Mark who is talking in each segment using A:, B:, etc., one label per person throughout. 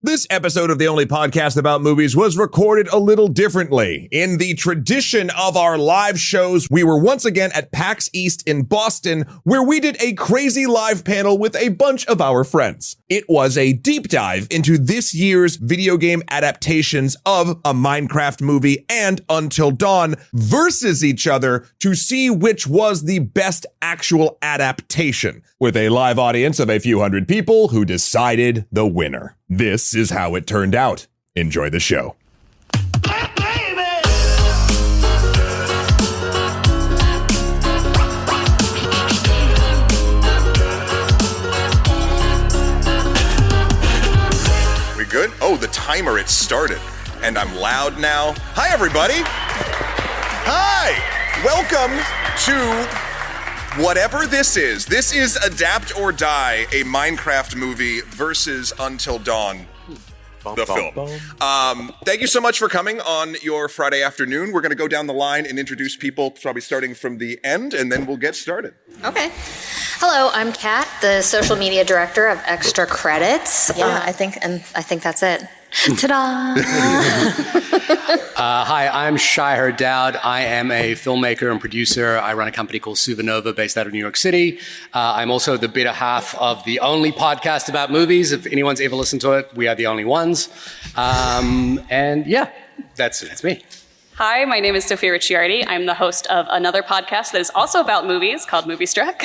A: This episode of the only podcast about movies was recorded a little differently. In the tradition of our live shows, we were once again at PAX East in Boston, where we did a crazy live panel with a bunch of our friends. It was a deep dive into this year's video game adaptations of a Minecraft movie and Until Dawn versus each other to see which was the best actual adaptation, with a live audience of a few hundred people who decided the winner. This is how it turned out. Enjoy the show. We good? Oh, the timer, it started. And I'm loud now. Hi, everybody. Hi. Welcome to whatever this is. This is Adapt or Die, a Minecraft movie versus Until Dawn, the film. Thank you so much for coming on your Friday afternoon. We're going to go down the line and introduce people, probably starting from the end, and then we'll get started.
B: Okay. Hello, I'm Kat, the social media director of Extra Credits.
C: Yeah.
B: I think that's it. Ta-da!
C: Hi, I'm Shai Dowd. I am a filmmaker and producer. I run a company called Suvanova based out of New York City. I'm also the better half of the only podcast about movies. If anyone's ever listened to it, we are the only ones. And yeah, that's me.
D: Hi, my name is Sophia Ricciardi. I'm the host of another podcast that is also about movies called Movie Struck.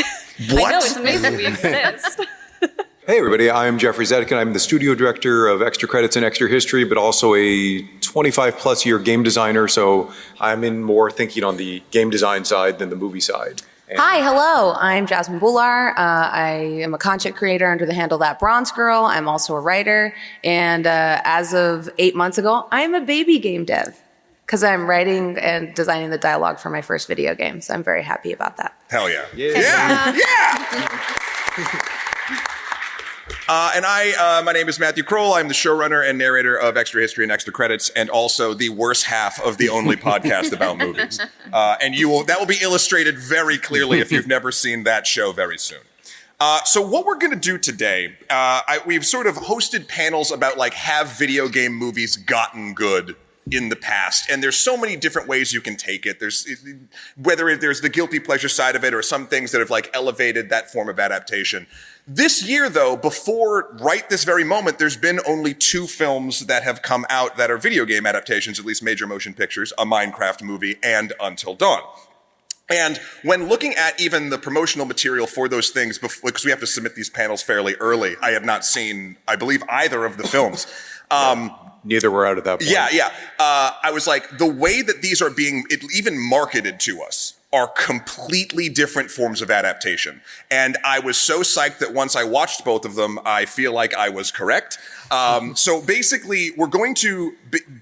A: What?
D: I know, it's amazing we exist.
E: Hey everybody, I'm Geoffrey Zatkin. I'm the studio director of Extra Credits and Extra History, but also a 25 plus year game designer, so I'm in more thinking on the game design side than the movie side.
F: Hi, hello, I'm Jasmine Bhullar. I am a content creator under the handle ThatBronzeGirl. I'm also a writer, and as of 8 months ago, I'm a baby game dev, because I'm writing and designing the dialogue for my first video game, so I'm very happy about that.
A: Hell yeah.
E: Yeah.
A: Yeah! And my name is Matthew Kroll. I'm the showrunner and narrator of Extra History and Extra Credits, and also the worst half of the only podcast about movies. And that will be illustrated very clearly if you've never seen that show very soon. So what we're going to do today, we've sort of hosted panels about like, have video game movies gotten good in the past? And there's so many different ways you can take it. Whether there's the guilty pleasure side of it or some things that have like elevated that form of adaptation. This year, though, right this very moment, there's been only 2 films that have come out that are video game adaptations, at least major motion pictures, a Minecraft movie and Until Dawn. And when looking at even the promotional material for those things, because we have to submit these panels fairly early, I have not seen, I believe, either of the films.
E: Neither were out at that point.
A: Yeah. I was like, the way that these are being even marketed to us are completely different forms of adaptation. And I was so psyched that once I watched both of them, I feel like I was correct. So basically, we're going to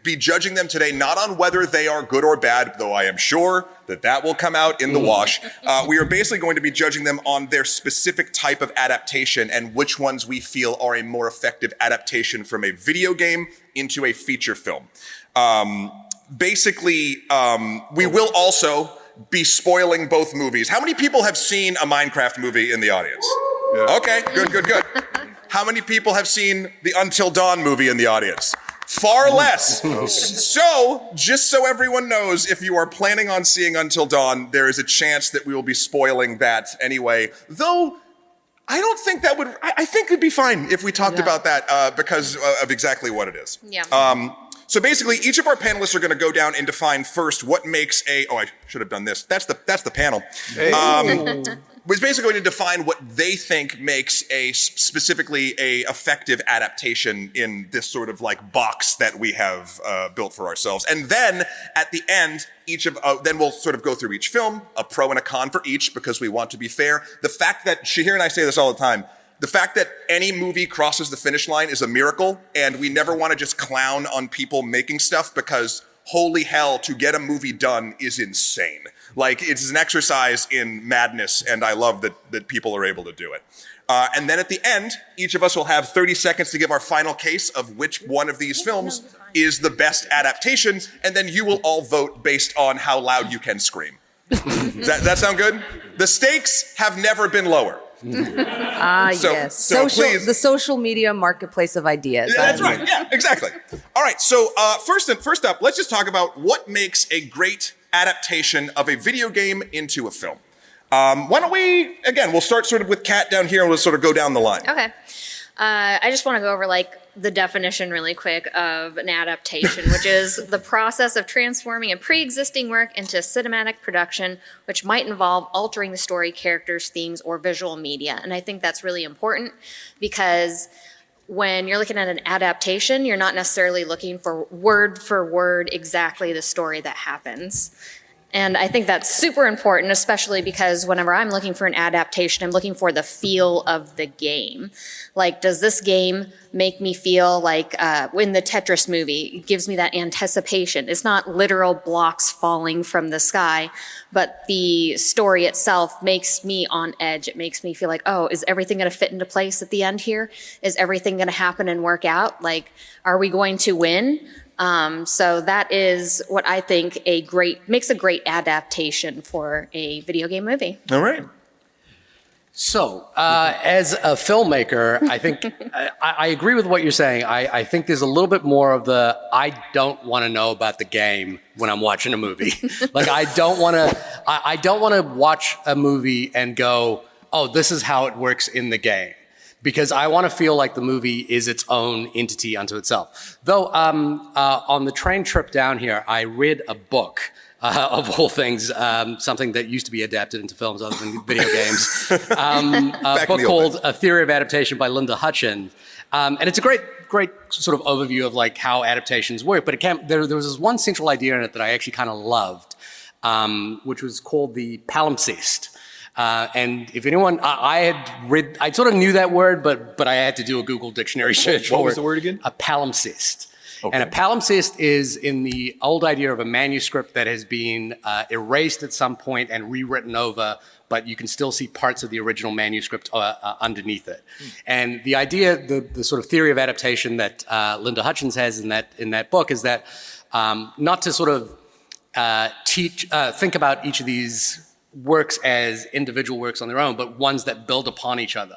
A: be judging them today, not on whether they are good or bad, though I am sure that will come out in the wash. We are basically going to be judging them on their specific type of adaptation and which ones we feel are a more effective adaptation from a video game into a feature film. We will also be spoiling both movies. How many people have seen a Minecraft movie in the audience? Yeah. Okay, good. How many people have seen the Until Dawn movie in the audience? Far less. Okay. So, just so everyone knows, if you are planning on seeing Until Dawn, there is a chance that we will be spoiling that anyway. Though, I don't think that would, I think it'd be fine if we talked about that because of exactly what it is.
B: Yeah.
A: So basically, each of our panelists are going to go down and define first what makes I should have done this. That's the panel.
E: Hey.
A: Was basically going to define what they think makes specifically a effective adaptation in this sort of like box that we have built for ourselves. And then at the end, then we'll sort of go through each film, a pro and a con for each, because we want to be fair. The fact that Shahir and I say this all the time, the fact that any movie crosses the finish line is a miracle, and we never want to just clown on people making stuff because holy hell, to get a movie done is insane. Like, it's an exercise in madness, and I love that people are able to do it. And then at the end, each of us will have 30 seconds to give our final case of which one of these films is the best adaptation, and then you will all vote based on how loud you can scream. Does that sound good? The stakes have never been lower. So please-
F: the social media marketplace of ideas.
A: That's right. Yeah, exactly. All right. So first up, let's just talk about what makes a great adaptation of a video game into a film. Why don't we, again, we'll start sort of with Kat down here and we'll sort of go down the line.
B: Okay. I just want to go over the definition really quick of an adaptation, which is the process of transforming a pre-existing work into cinematic production, which might involve altering the story, characters, themes, or visual media. And I think that's really important because when you're looking at an adaptation, you're not necessarily looking for word exactly the story that happens. And I think that's super important, especially because whenever I'm looking for an adaptation, I'm looking for the feel of the game. Like, does this game make me feel like in the Tetris movie, it gives me that anticipation. It's not literal blocks falling from the sky, but the story itself makes me on edge. It makes me feel like, oh, is everything going to fit into place at the end here? Is everything going to happen and work out? Like, are we going to win? So that is what I think makes a great adaptation for a video game movie.
A: All right.
C: So, as a filmmaker, I think I agree with what you're saying. I think there's a little bit more of I don't want to know about the game when I'm watching a movie. Like, I don't want to watch a movie and go, oh, this is how it works in the game. Because I want to feel like the movie is its own entity unto itself. Though, on the train trip down here, I read a book, of all things, something that used to be adapted into films other than video games. A book called A Theory of Adaptation by Linda Hutchins. And it's a great sort of overview of like how adaptations work. But there was this one central idea in it that I actually kind of loved, which was called the palimpsest. And if anyone, I sort of knew that word, but I had to do a Google dictionary search for it.
E: What was the word again?
C: A palimpsest.
E: Okay.
C: And a palimpsest is in the old idea of a manuscript that has been erased at some point and rewritten over, but you can still see parts of the original manuscript underneath it. And the idea, the sort of theory of adaptation that Linda Hutchins has in that book is that not to sort of think about each of these works as individual works on their own, but ones that build upon each other.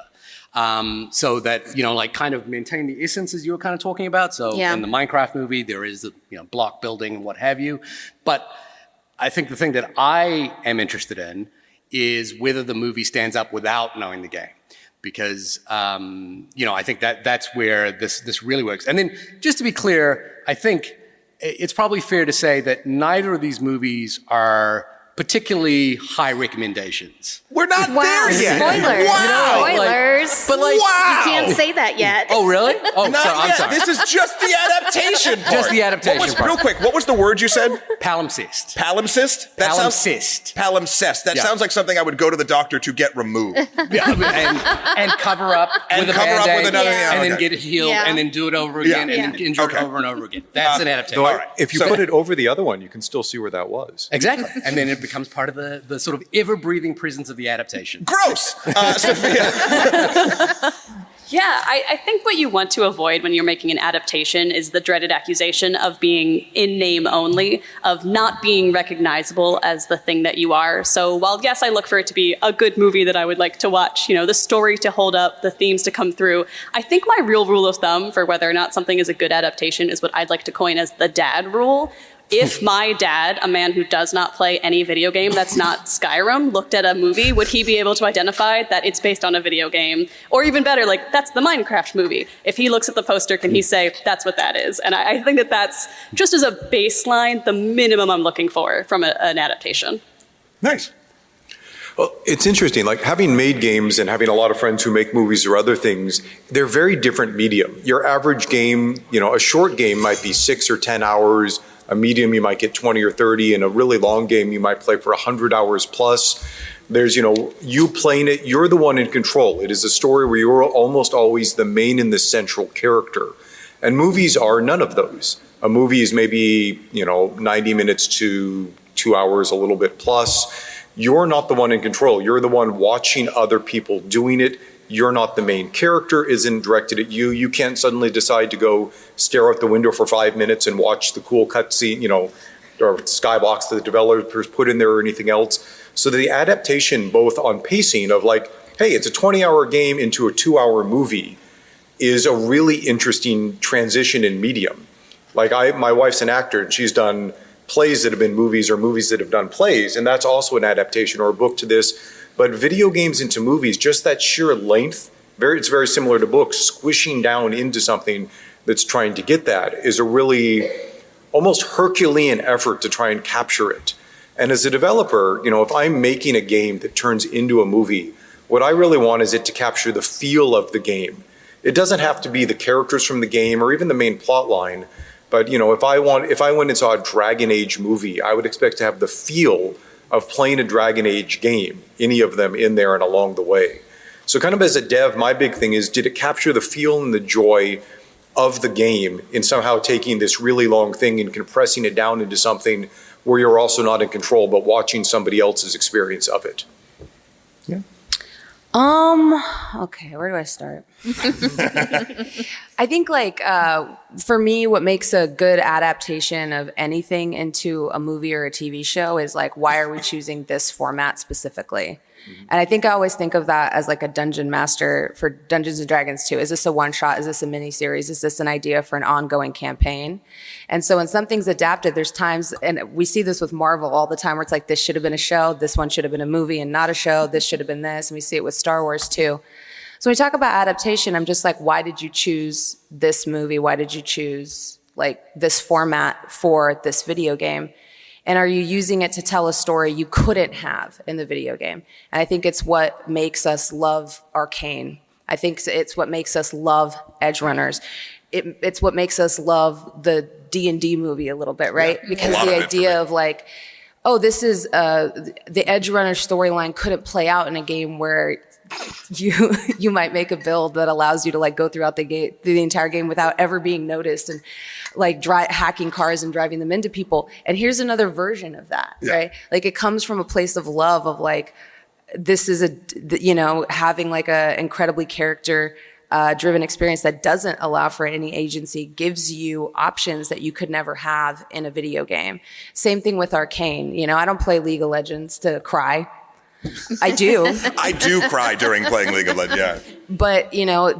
C: So that, like kind of maintain the essence as you were kind of talking about. So in the Minecraft movie, there is the, block building and what have you. But I think the thing that I am interested in is whether the movie stands up without knowing the game. Because, I think that's where this really works. And then just to be clear, I think it's probably fair to say that neither of these movies are particularly high recommendations.
A: We're not there yet.
B: Spoilers.
A: Wow.
B: Spoilers.
C: But like,
B: You can't say that yet.
C: Oh, really? Oh,
A: Not
C: I'm
A: yet.
C: sorry.
A: This is just the adaptation part.
C: Just the adaptation part.
A: Real quick, what was the word you said?
C: Palimpsest.
A: Palimpsest?
C: Palimpsest.
A: Palimpsest. That
C: Yeah.
A: sounds like something I would go to the doctor to get removed.
C: and cover up
A: And
C: with a
A: cover up
C: Band-Aid,
A: with another-
C: and then
A: okay.
C: get healed,
B: Yeah.
C: and then do it over again,
A: Yeah.
C: and then injure it
A: Okay.
C: over and over again. That's an adaptation.
E: Though
A: All right.
E: if you
A: So-
E: put it over the other one, you can still see where that was.
C: Exactly. And then it becomes part of the sort of ever-breathing presence of the adaptation.
A: Gross. Sophia.
D: Yeah, I think what you want to avoid when you're making an adaptation is the dreaded accusation of being in name only, of not being recognizable as the thing that you are. So while, yes, I look for it to be a good movie that I would like to watch, the story to hold up, the themes to come through, I think my real rule of thumb for whether or not something is a good adaptation is what I'd like to coin as the dad rule. If my dad, a man who does not play any video game that's not Skyrim, looked at a movie, would he be able to identify that it's based on a video game? Or even better, like, that's the Minecraft movie. If he looks at the poster, can he say, that's what that is? And I think that that's, just as a baseline, the minimum I'm looking for from an adaptation.
A: Nice.
E: Well, it's interesting, like having made games and having a lot of friends who make movies or other things, they're very different medium. Your average game, a short game might be 6 or 10 hours. A medium, you might get 20 or 30, and a really long game, you might play for 100 hours plus. There's, you playing it, you're the one in control. It is a story where you're almost always the main and the central character. And movies are none of those. A movie is maybe, 90 minutes to 2 hours, a little bit plus. You're not the one in control. You're the one watching other people doing it. You're not the main character, isn't directed at you. You can't suddenly decide to go stare out the window for 5 minutes and watch the cool cutscene, or skybox that the developers put in there or anything else. So the adaptation, both on pacing of like, hey, it's a 20-hour game into a 2-hour movie is a really interesting transition in medium. Like my wife's an actor and she's done plays that have been movies or movies that have done plays, and that's also an adaptation or a book to this. But video games into movies, just that sheer length, it's very similar to books, squishing down into something that's trying to get that is a really almost Herculean effort to try and capture it. And as a developer, if I'm making a game that turns into a movie, what I really want is it to capture the feel of the game. It doesn't have to be the characters from the game or even the main plot line. But if I went and saw a Dragon Age movie, I would expect to have the feel of playing a Dragon Age game, any of them in there and along the way. So kind of as a dev, my big thing is, did it capture the feel and the joy of the game in somehow taking this really long thing and compressing it down into something where you're also not in control, but watching somebody else's experience of it?
A: Yeah.
F: Okay, where do I start? I think for me, what makes a good adaptation of anything into a movie or a TV show is why are we choosing this format specifically? And I think I always think of that as a dungeon master for Dungeons and Dragons too. Is this a one shot? Is this a mini series? Is this an idea for an ongoing campaign? And so when something's adapted, there's times, and we see this with Marvel all the time, where it's this should have been a show, this one should have been a movie and not a show, this should have been this, and we see it with Star Wars too. So when we talk about adaptation, I'm just why did you choose this movie? Why did you choose this format for this video game? And are you using it to tell a story you couldn't have in the video game? And I think it's what makes us love Arcane. I think it's what makes us love Edge Runners. It's what makes us love the D&D movie a little bit, right? Yeah, because the idea of this is the Edge Runner storyline couldn't play out in a game where you might make a build that allows you to go throughout the entire game without ever being noticed and hacking cars and driving them into people. And here's another version of that, right? It comes from a place of love of this is having a incredibly character driven experience that doesn't allow for any agency, gives you options that you could never have in a video game. Same thing with Arcane. I don't play League of Legends to cry. I do.
A: I do cry during playing League of Legends, yeah.
F: But,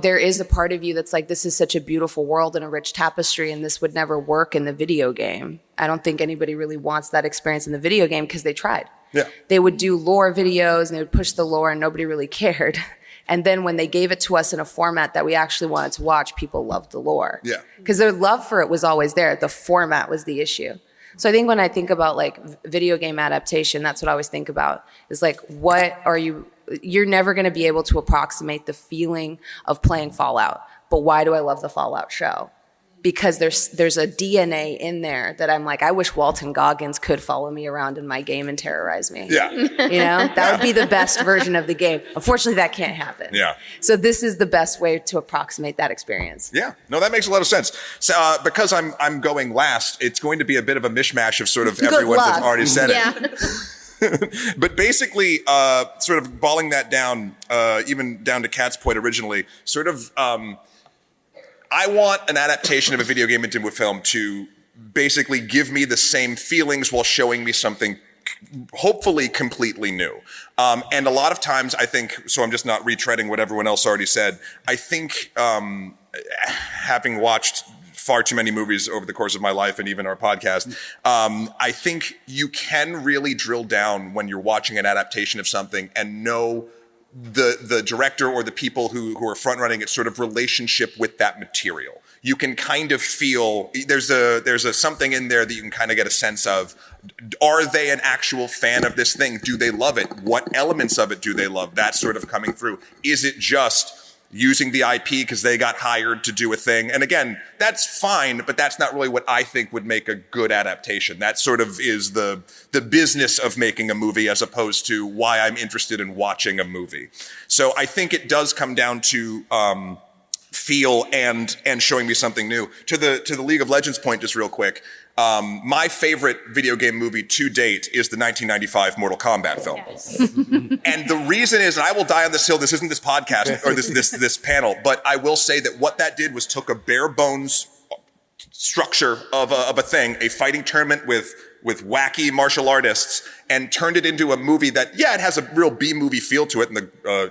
F: there is a part of you that's this is such a beautiful world and a rich tapestry, and this would never work in the video game. I don't think anybody really wants that experience in the video game because they tried.
A: Yeah.
F: They would do lore videos and they would push the lore and nobody really cared. And then when they gave it to us in a format that we actually wanted to watch, people loved the lore. Yeah. Because their love for it was always there. The format was the issue. So I think when I think about video game adaptation, that's what I always think about is what are you're never going to be able to approximate the feeling of playing Fallout. But why do I love the Fallout show? Because there's a DNA in there that I'm I wish Walton Goggins could follow me around in my game and terrorize me. Yeah. That would be the best version of the game. Unfortunately, that can't happen. Yeah. So this is the best way to approximate that experience.
A: Yeah. No, that makes a lot of sense. So, because I'm going last, it's going to be a bit of a mishmash of sort of everyone that's already said it. But basically, sort of balling that down, even down to Kat's point originally, sort of, I want an adaptation of a video game into a film to basically give me the same feelings while showing me something hopefully completely new. And a lot of times I think, so I'm just not retreading what everyone else already said, I think having watched far too many movies over the course of my life and even our podcast, I think you can really drill down when you're watching an adaptation of something and know the director or the people who are front running its sort of relationship with that material. You can kind of feel there's a something in there that you can kind of get a sense of. Are they an actual fan of this thing? Do they love it? What elements of it do they love? That's sort of coming through. Is it just using the IP because they got hired to do a thing? And again, that's fine, but that's not really what I think would make a good adaptation. That sort of is the business of making a movie as opposed to why I'm interested in watching a movie. So I think it does come down to feel and showing me something new. To the League of Legends point, just real quick, my favorite video game movie to date is the 1995 Mortal Kombat film. Yes. And the reason is, and I will die on this hill, this isn't this podcast or this panel, but I will say that what that did was took a bare bones structure of a thing, a fighting tournament with wacky martial artists, and turned it into a movie that, yeah, it has a real B-movie feel to it, and the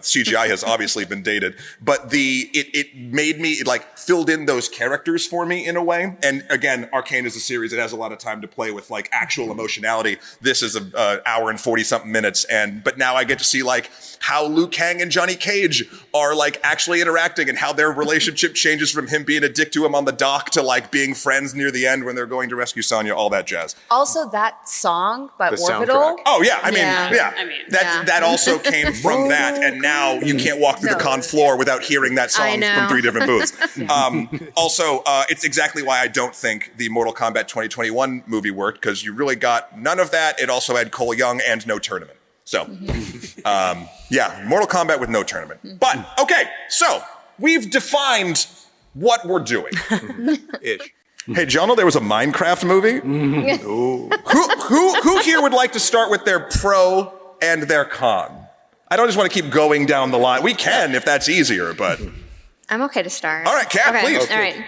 A: CGI has obviously been dated, but it made me, it like filled in those characters for me in a way. And again, Arcane is a series that has a lot of time to play with like actual emotionality. This is an hour and 40 something minutes, but now I get to see like how Liu Kang and Johnny Cage are like actually interacting, and how their relationship changes from him being a dick to him on the dock to like being friends near the end when they're going to rescue Sonya, all that jazz.
F: Also, that song by
E: The
F: Orbital.
E: soundtrack.
A: Oh yeah, I mean,
B: Yeah.
A: that also came from that, and now you can't walk through the con floor without hearing that
B: I
A: song
B: know.
A: from 3 different booths. Also, it's exactly why I don't think the Mortal Kombat 2021 movie worked, because you really got none of that. It also had Cole Young and no tournament. So, yeah, Mortal Kombat with no tournament. But okay, so we've defined what we're doing.
E: Ish.
A: Hey, did y'all know there was a Minecraft movie? Who here would like to start with their pro and their con? I don't just want to keep going down the line. We can if that's easier, but
B: I'm okay to start.
A: All right, Kat, please.
B: All right.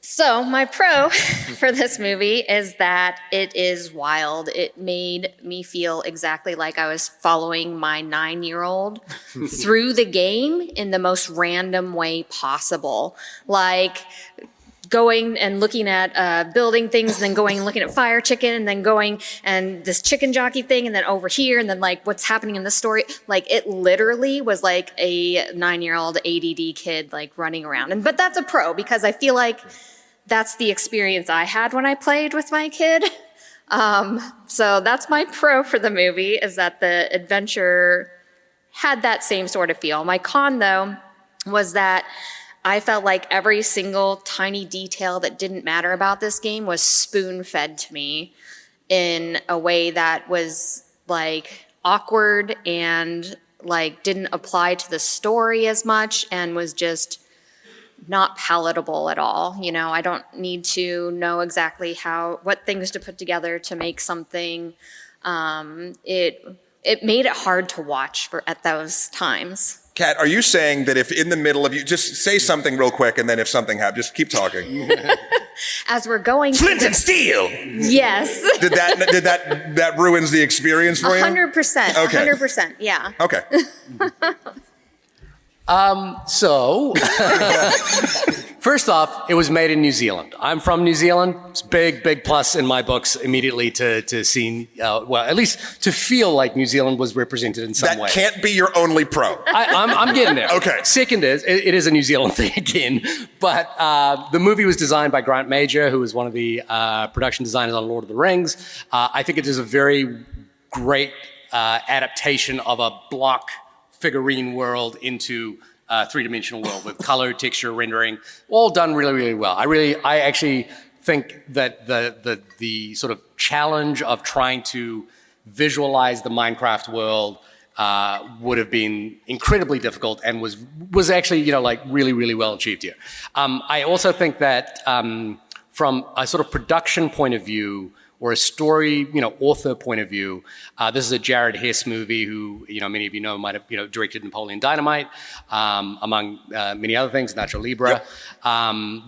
B: So my pro for this movie is that it is wild. It made me feel exactly like I was following my 9-year-old through the game in the most random way possible. Like going and looking at building things, and then going and looking at Fire Chicken, and then going and this chicken jockey thing, and then over here, and then like what's happening in the story. Like it literally was like a 9-year-old ADD kid like running around. But that's a pro, because I feel like that's the experience I had when I played with my kid. So that's my pro for the movie, is that the adventure had that same sort of feel. My con, though, was that I felt like every single tiny detail that didn't matter about this game was spoon-fed to me in a way that was like awkward and like didn't apply to the story as much, and was just not palatable at all. You know, I don't need to know exactly what things to put together to make something. It made it hard to watch at those times.
A: Kat, are you saying that if in the middle of you, just say something real quick, and then if something happens, just keep talking.
B: As we're going,
A: Flint and steel.
B: yes,
A: Did that ruins the experience for you?
B: 100%.
A: Okay.
B: 100%. Yeah.
A: Okay.
C: So, first off, it was made in New Zealand. I'm from New Zealand. It's big plus in my books immediately to see, well, at least to feel like New Zealand was represented in some way.
A: That can't be your only pro.
C: I'm getting there.
A: Okay.
C: Second is, it is a New Zealand thing again, but the movie was designed by Grant Major, who was one of the production designers on Lord of the Rings. I think it is a very great adaptation of a block figurine world into a three-dimensional world with color, texture, rendering, all done really well. I actually think that the sort of challenge of trying to visualize the Minecraft world would have been incredibly difficult, and was actually, you know, like really well achieved here. I also think that from a sort of production point of view, or a story, you know, author point of view, this is a Jared Hess movie who, you know, many of you know might have, you know, directed Napoleon Dynamite, among many other things, Nacho Libre,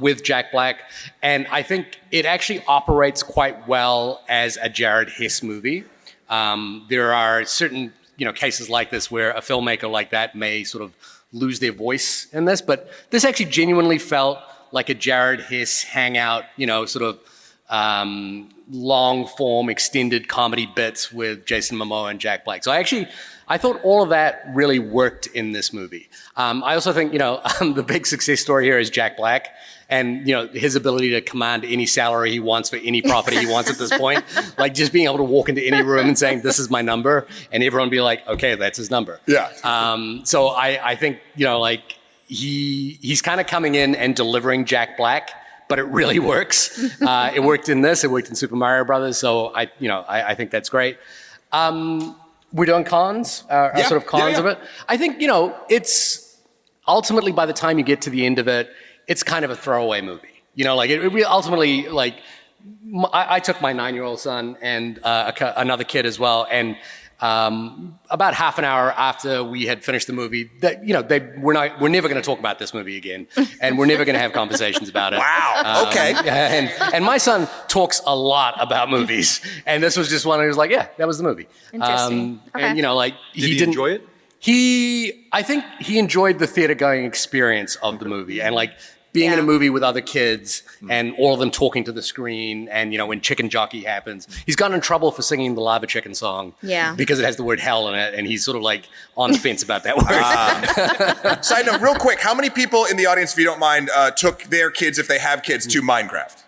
C: with Jack Black. And I think it actually operates quite well as a Jared Hess movie. There are certain, you know, cases like this where a filmmaker like that may sort of lose their voice in this, but this actually genuinely felt like a Jared Hess hangout, you know, sort of long form extended comedy bits with Jason Momoa and Jack Black. So I thought all of that really worked in this movie. I also think, you know, the big success story here is Jack Black, and, you know, his ability to command any salary he wants for any property he wants at this point. Like just being able to walk into any room and saying, this is my number, and everyone be like, okay, that's his number.
A: Yeah.
C: So I think, you know, like he's kind of coming in and delivering Jack Black, but it really works. It worked in this. It worked in Super Mario Brothers. So I think that's great. We're doing cons, sort of cons of it. I think, you know, it's ultimately, by the time you get to the end of it, it's kind of a throwaway movie. You know, like it really ultimately, like I took my 9-year-old son and another kid as well, and about half an hour after we had finished the movie, that we're never going to talk about this movie again, and we're never going to have conversations about it.
A: Wow. Okay.
C: And my son talks a lot about movies, and this was just one. He was like, "Yeah, that was the movie."
B: Interesting. Okay.
C: And
E: Did he enjoy it?
C: I think he enjoyed the theater going experience of the movie, and like being in a movie with other kids and all of them talking to the screen, and when Chicken Jockey happens, he's gotten in trouble for singing the Lava Chicken song because it has the word hell in it, and he's sort of like on the fence about that word.
A: Side note, real quick, how many people in the audience, if you don't mind, took their kids, if they have kids, to Minecraft?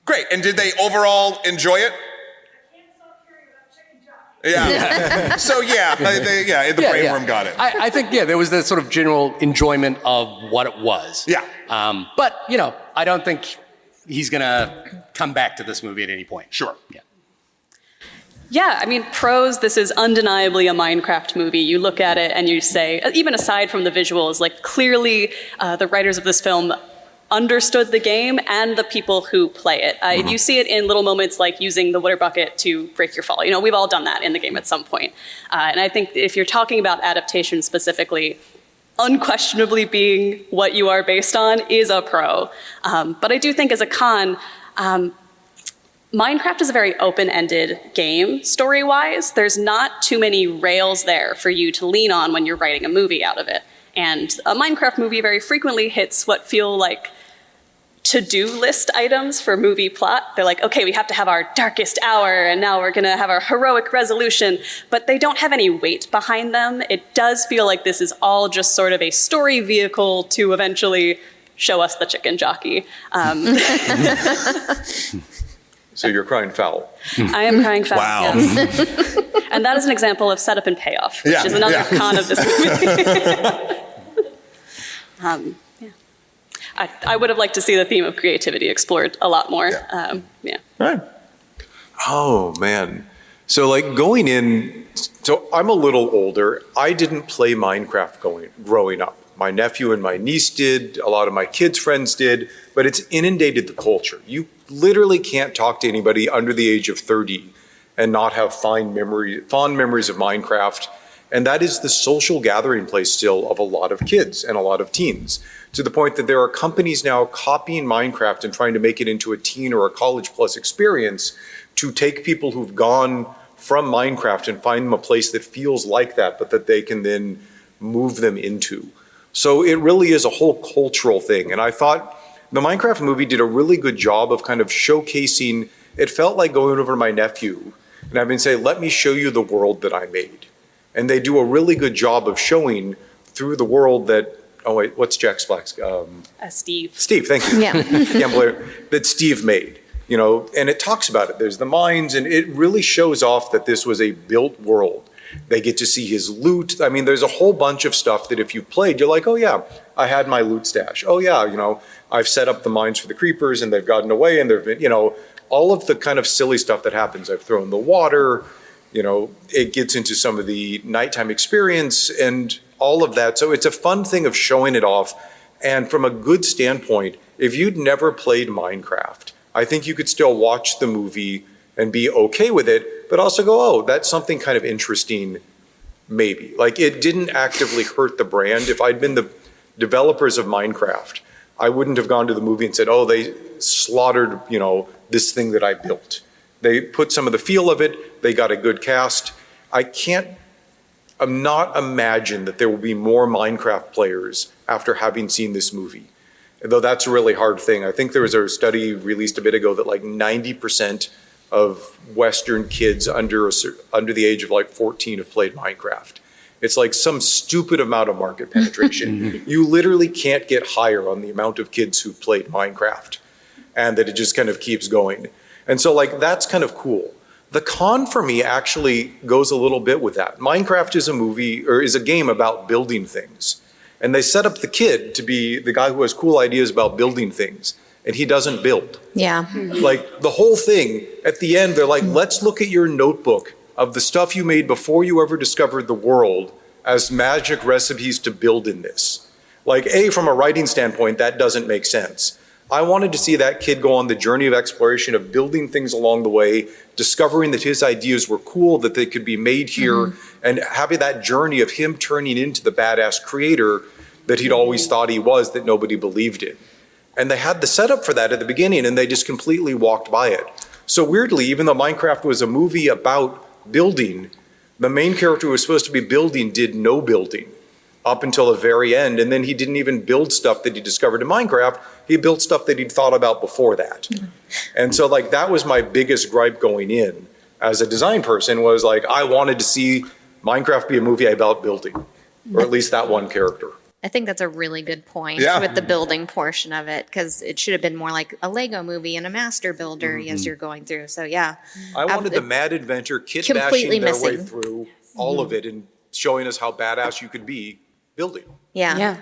A: Great. And did they overall enjoy it? Yeah. So the brainworm got it.
C: I think there was the sort of general enjoyment of what it was.
A: Yeah.
C: But I don't think he's gonna come back to this movie at any point.
A: Sure.
C: Yeah.
D: Yeah, I mean, pros, this is undeniably a Minecraft movie. You look at it and you say, even aside from the visuals, like clearly the writers of this film understood the game and the people who play it. You see it in little moments like using the water bucket to break your fall. We've all done that in the game at some point. And I think if you're talking about adaptation specifically, unquestionably being what you are based on is a pro. But I do think as a con, Minecraft is a very open-ended game, story-wise. There's not too many rails there for you to lean on when you're writing a movie out of it. And a Minecraft movie very frequently hits what feel like to-do list items for movie plot. They're like, okay, we have to have our darkest hour, and now we're gonna have our heroic resolution, but they don't have any weight behind them. It does feel like this is all just sort of a story vehicle to eventually show us the chicken jockey.
E: So you're crying foul.
D: I am crying foul,
A: Wow.
D: yes. And that is an example of setup and payoff, which is another con of this movie. I would have liked to see the theme of creativity explored a lot more.
A: All right.
E: Oh, man. So like going in, so I'm a little older. I didn't play Minecraft growing up. My nephew and my niece did, a lot of my kids' friends did, but it's inundated the culture. You literally can't talk to anybody under the age of 30 and not have fond memories of Minecraft. And that is the social gathering place still of a lot of kids and a lot of teens, to the point that there are companies now copying Minecraft and trying to make it into a teen or a college plus experience to take people who've gone from Minecraft and find them a place that feels like that, but that they can then move them into. So it really is a whole cultural thing. And I thought the Minecraft movie did a really good job of kind of showcasing, it felt like going over to my nephew and having to say, let me show you the world that I made. And they do a really good job of showing through the world that, oh wait, what's Jack Black's?
D: Steve.
E: Steve, thank you.
B: Yeah.
E: That Steve made, and it talks about it. There's the mines, and it really shows off that this was a built world. They get to see his loot. I mean, there's a whole bunch of stuff that if you played, you're like, oh yeah, I had my loot stash. Oh yeah, I've set up the mines for the creepers and they've gotten away, and there've been, all of the kind of silly stuff that happens. I've thrown the water, it gets into some of the nighttime experience and all of that. So it's a fun thing of showing it off. And from a good standpoint, if you'd never played Minecraft, I think you could still watch the movie and be okay with it, but also go, oh, that's something kind of interesting, maybe. Like, it didn't actively hurt the brand. If I'd been the developers of Minecraft, I wouldn't have gone to the movie and said, oh, they slaughtered, this thing that I built. They put some of the feel of it. They got a good cast. I'm not imagine that there will be more Minecraft players after having seen this movie, though that's a really hard thing. I think there was a study released a bit ago that like 90% of Western kids under the age of like 14 have played Minecraft. It's like some stupid amount of market penetration. You literally can't get higher on the amount of kids who've played Minecraft, and that it just kind of keeps going. And so like, that's kind of cool. The con for me actually goes a little bit with that. Minecraft is a game about building things. And they set up the kid to be the guy who has cool ideas about building things, and he doesn't build.
B: Yeah.
E: Like the whole thing, at the end, they're like, let's look at your notebook of the stuff you made before you ever discovered the world as magic recipes to build in this. Like, from a writing standpoint, that doesn't make sense. I wanted to see that kid go on the journey of exploration, of building things along the way, discovering that his ideas were cool, that they could be made here, and having that journey of him turning into the badass creator that he'd always thought he was, that nobody believed in. And they had the setup for that at the beginning, and they just completely walked by it. So weirdly, even though Minecraft was a movie about building, the main character who was supposed to be building did no building up until the very end. And then he didn't even build stuff that he discovered in Minecraft. He built stuff that he'd thought about before that. And so like that was my biggest gripe going in as a design person, was like, I wanted to see Minecraft be a movie about building, or at least that one character.
B: I think that's a really good point with the building portion of it, because it should have been more like a Lego movie and a master builder as you're going through. So yeah.
E: I wanted the mad adventure, kid bashing their way through all of it and showing us how badass you could be building.
F: Yeah.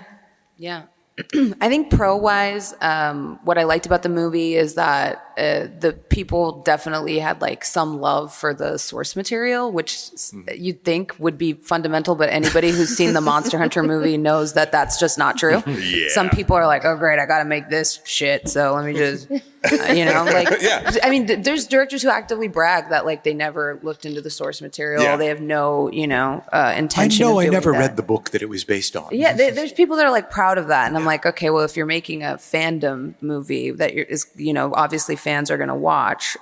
F: I think pro-wise, what I liked about the movie is that the people definitely had like some love for the source material, which you'd think would be fundamental, but anybody who's seen the Monster Hunter movie knows that that's just not true. Some people are like, oh great, I gotta make this shit, so let me just, I mean, there's directors who actively brag that like they never looked into the source material. They have no, intention.
E: I never read the book that it was based on.
F: Yeah, there's people that are like proud of that, and I'm like, okay, well, if you're making a fandom movie that obviously fans are going to watch,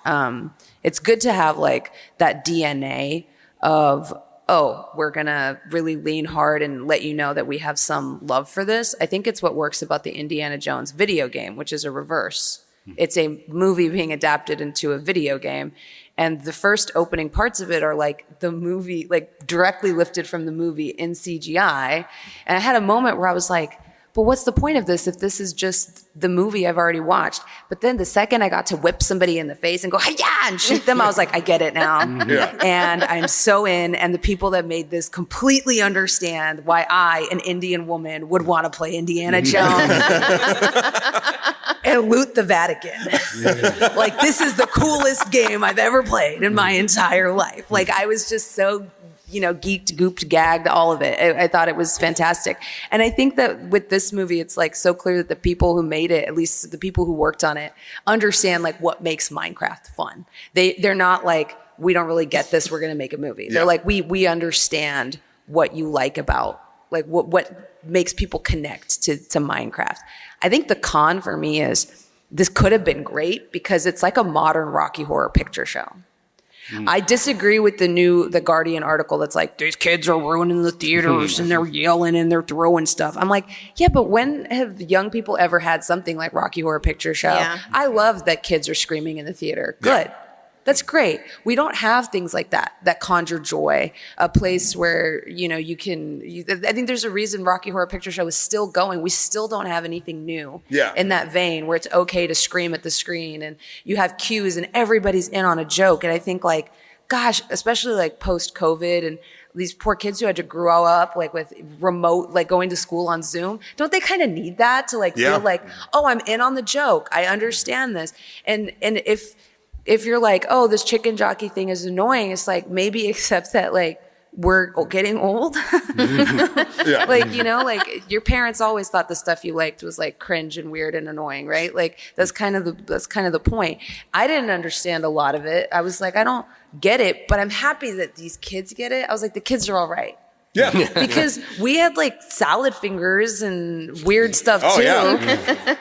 F: it's good to have like that DNA of, oh, we're going to really lean hard and let you know that we have some love for this. I think it's what works about the Indiana Jones video game, which is a reverse. It's a movie being adapted into a video game. And the first opening parts of it are like the movie, like directly lifted from the movie in CGI. And I had a moment where I was like, but what's the point of this if this is just the movie I've already watched? But then the second I got to whip somebody in the face and go, hi-ya, and shoot them, I was like, I get it now. And I'm so in. And the people that made this completely understand why I, an Indian woman, would want to play Indiana Jones and loot the Vatican. Like, this is the coolest game I've ever played in my entire life. Like, I was just so geeked, gooped, gagged, all of it. I thought it was fantastic. And I think that with this movie, it's like so clear that the people who made it, at least the people who worked on it, understand like what makes Minecraft fun. They're not like, we don't really get this, we're going to make a movie. They're like, we understand what you like about, like what makes people connect to Minecraft. I think the con for me is this could have been great because it's like a modern Rocky Horror Picture Show. I disagree with the Guardian article that's like, these kids are ruining the theaters and they're yelling and they're throwing stuff. I'm like, yeah, but when have young people ever had something like Rocky Horror Picture Show? Yeah. I love that kids are screaming in the theater. Good. That's great. We don't have things like that conjure joy, a place where, I think there's a reason Rocky Horror Picture Show is still going. We still don't have anything new in that vein where it's okay to scream at the screen and you have cues and everybody's in on a joke. And I think like, gosh, especially like post-COVID and these poor kids who had to grow up like with remote, like going to school on Zoom, don't they kind of need that to like feel like, oh, I'm in on the joke. I understand this. And if you're like, oh, this chicken jockey thing is annoying, it's like, maybe accept that, like, we're getting old. Like, like your parents always thought the stuff you liked was like cringe and weird and annoying, right? Like that's kind of the point. I didn't understand a lot of it. I was like, I don't get it, but I'm happy that these kids get it. I was like, the kids are all right. Yeah. Because we had like salad fingers and weird stuff too.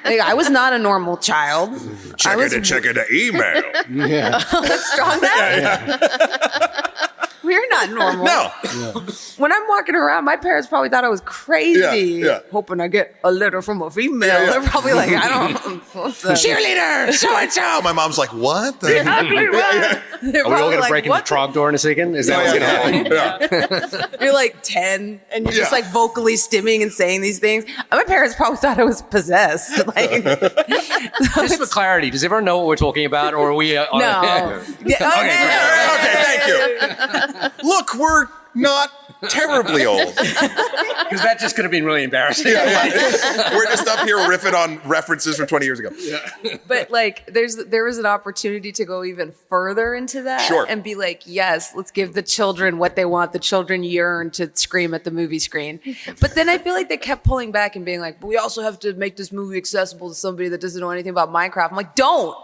F: Like, I was not a normal child.
A: Check the email.
F: That's strong. We're not normal.
A: No.
F: When I'm walking around, my parents probably thought I was crazy. Hoping I get a letter from a female. They're probably like, I don't.
A: Cheerleader, so and so. My mom's like, what?
C: Are we all going to break into Trogdor in a second? Is that what's going to happen?
F: You're like 10 and you're just like vocally stimming and saying these things. My parents probably thought I was possessed. Like,
C: just for clarity, does everyone know what we're talking about, or are we?
F: No.
A: Okay, thank you. Look, not terribly old.
C: Because that just could have been really embarrassing.
A: We're just up here riffing on references from 20 years ago.
F: But like, there was an opportunity to go even further into that
A: Sure.
F: and be like, yes, let's give the children what they want. The children yearn to scream at the movie screen. But then I feel like they kept pulling back and being like, but we also have to make this movie accessible to somebody that doesn't know anything about Minecraft. I'm like, don't.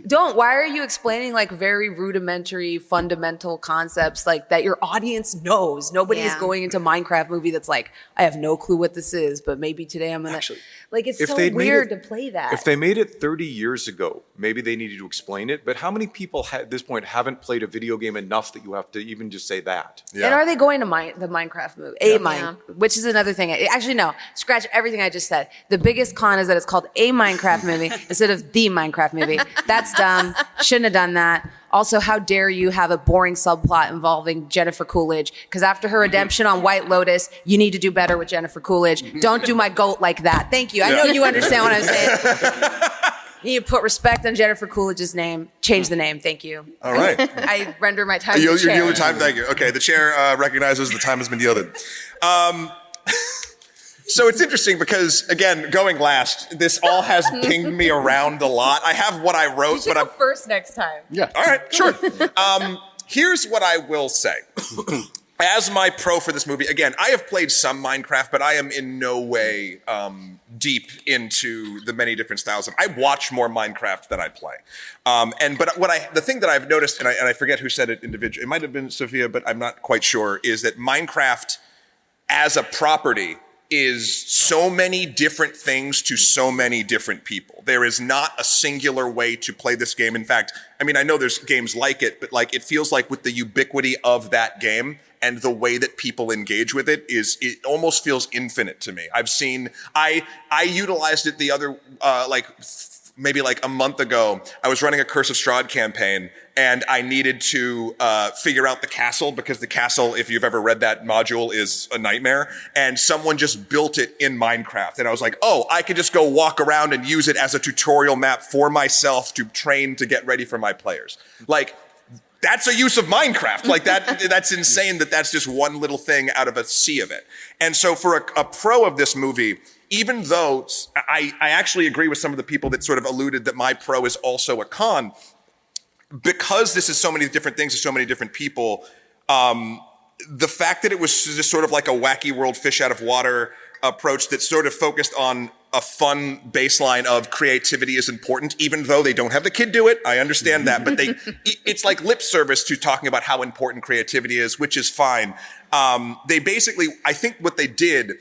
F: Don't. Why are you explaining like very rudimentary, fundamental concepts like that your audience knows? Nobody is going into Minecraft movie that's like, I have no clue what this is, but maybe today I'm gonna.
E: Actually,
F: like, it's
E: if
F: so
E: they'd made
F: weird
E: it-
F: to play that.
E: If they made it 30 years ago, maybe they needed to explain it. But how many people at this point haven't played a video game enough that you have to even just say that?
A: Yeah.
F: And are they going to the Minecraft movie? Which is another thing. Actually, no. Scratch everything I just said. The biggest con is that it's called a Minecraft movie instead of the Minecraft movie. That's dumb. Shouldn't have done that. Also, how dare you have a boring subplot involving Jennifer Coolidge? Because after her redemption on White Lotus, you need to do better with Jennifer Coolidge. Don't do my goat like that. Thank you. I know you understand what I'm saying. You need to put respect on Jennifer Coolidge's name. Change the name. Thank you.
A: All right.
F: I render my time to
A: You're
F: the chair.
A: yielding time. Thank you. Okay, the chair recognizes the time has been yielded. So it's interesting because, again, going last, this all has pinged me around a lot. I have what I wrote, but I'm
F: first next time.
C: Yeah.
A: all right. Sure. Here's what I will say. As my pro for this movie, again, I have played some Minecraft, but I am in no way deep into the many different styles. I watch more Minecraft than I play. The thing that I've noticed, and I forget who said it individually, it might have been Sophia, but I'm not quite sure, is that Minecraft as a property is so many different things to so many different people. There is not a singular way to play this game. In fact, I mean, I know there's games like it, but like it feels like with the ubiquity of that game and the way that people engage with it almost feels infinite to me. I utilized it the other, maybe like a month ago. I was running a Curse of Strahd campaign and I needed to figure out the castle because the castle, if you've ever read that module, is a nightmare. And someone just built it in Minecraft. And I was like, oh, I could just go walk around and use it as a tutorial map for myself to train to get ready for my players. Like, that's a use of Minecraft. Like that's insane that that's just one little thing out of a sea of it. And so for a pro of this movie, even though I actually agree with some of the people that sort of alluded that my pro is also a con, because this is so many different things to so many different people, the fact that it was just sort of like a wacky world fish out of water approach that sort of focused on a fun baseline of creativity is important, even though they don't have the kid do it. I understand that, but it's like lip service to talking about how important creativity is, which is fine. They basically, I think what they did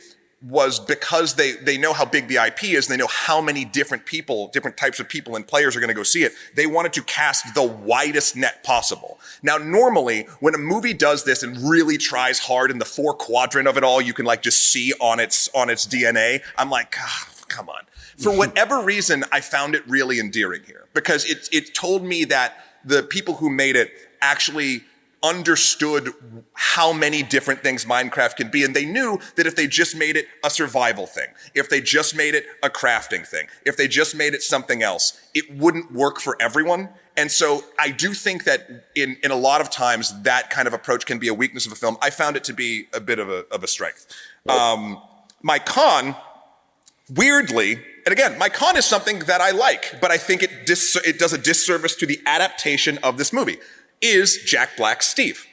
A: was because they know how big the IP is, and they know how many different people, different types of people and players are going to go see it. They wanted to cast the widest net possible. Now, normally, when a movie does this and really tries hard in the 4 quadrant of it all, you can like just see on its DNA. I'm like, come on. For whatever reason, I found it really endearing here because it told me that the people who made it actually understood how many different things Minecraft can be. And they knew that if they just made it a survival thing, if they just made it a crafting thing, if they just made it something else, it wouldn't work for everyone. And so I do think that in a lot of times that kind of approach can be a weakness of a film. I found it to be a bit of a strength. My con, weirdly, and again, my con is something that I like, but I think it does a disservice to the adaptation of this movie, is Jack Black's Steve.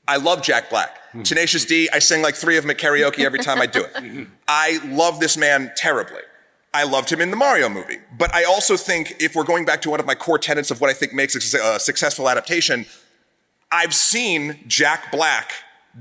A: I love Jack Black. Tenacious D, I sing like 3 of them at karaoke every time I do it. I love this man terribly. I loved him in the Mario movie. But I also think if we're going back to one of my core tenets of what I think makes a successful adaptation, I've seen Jack Black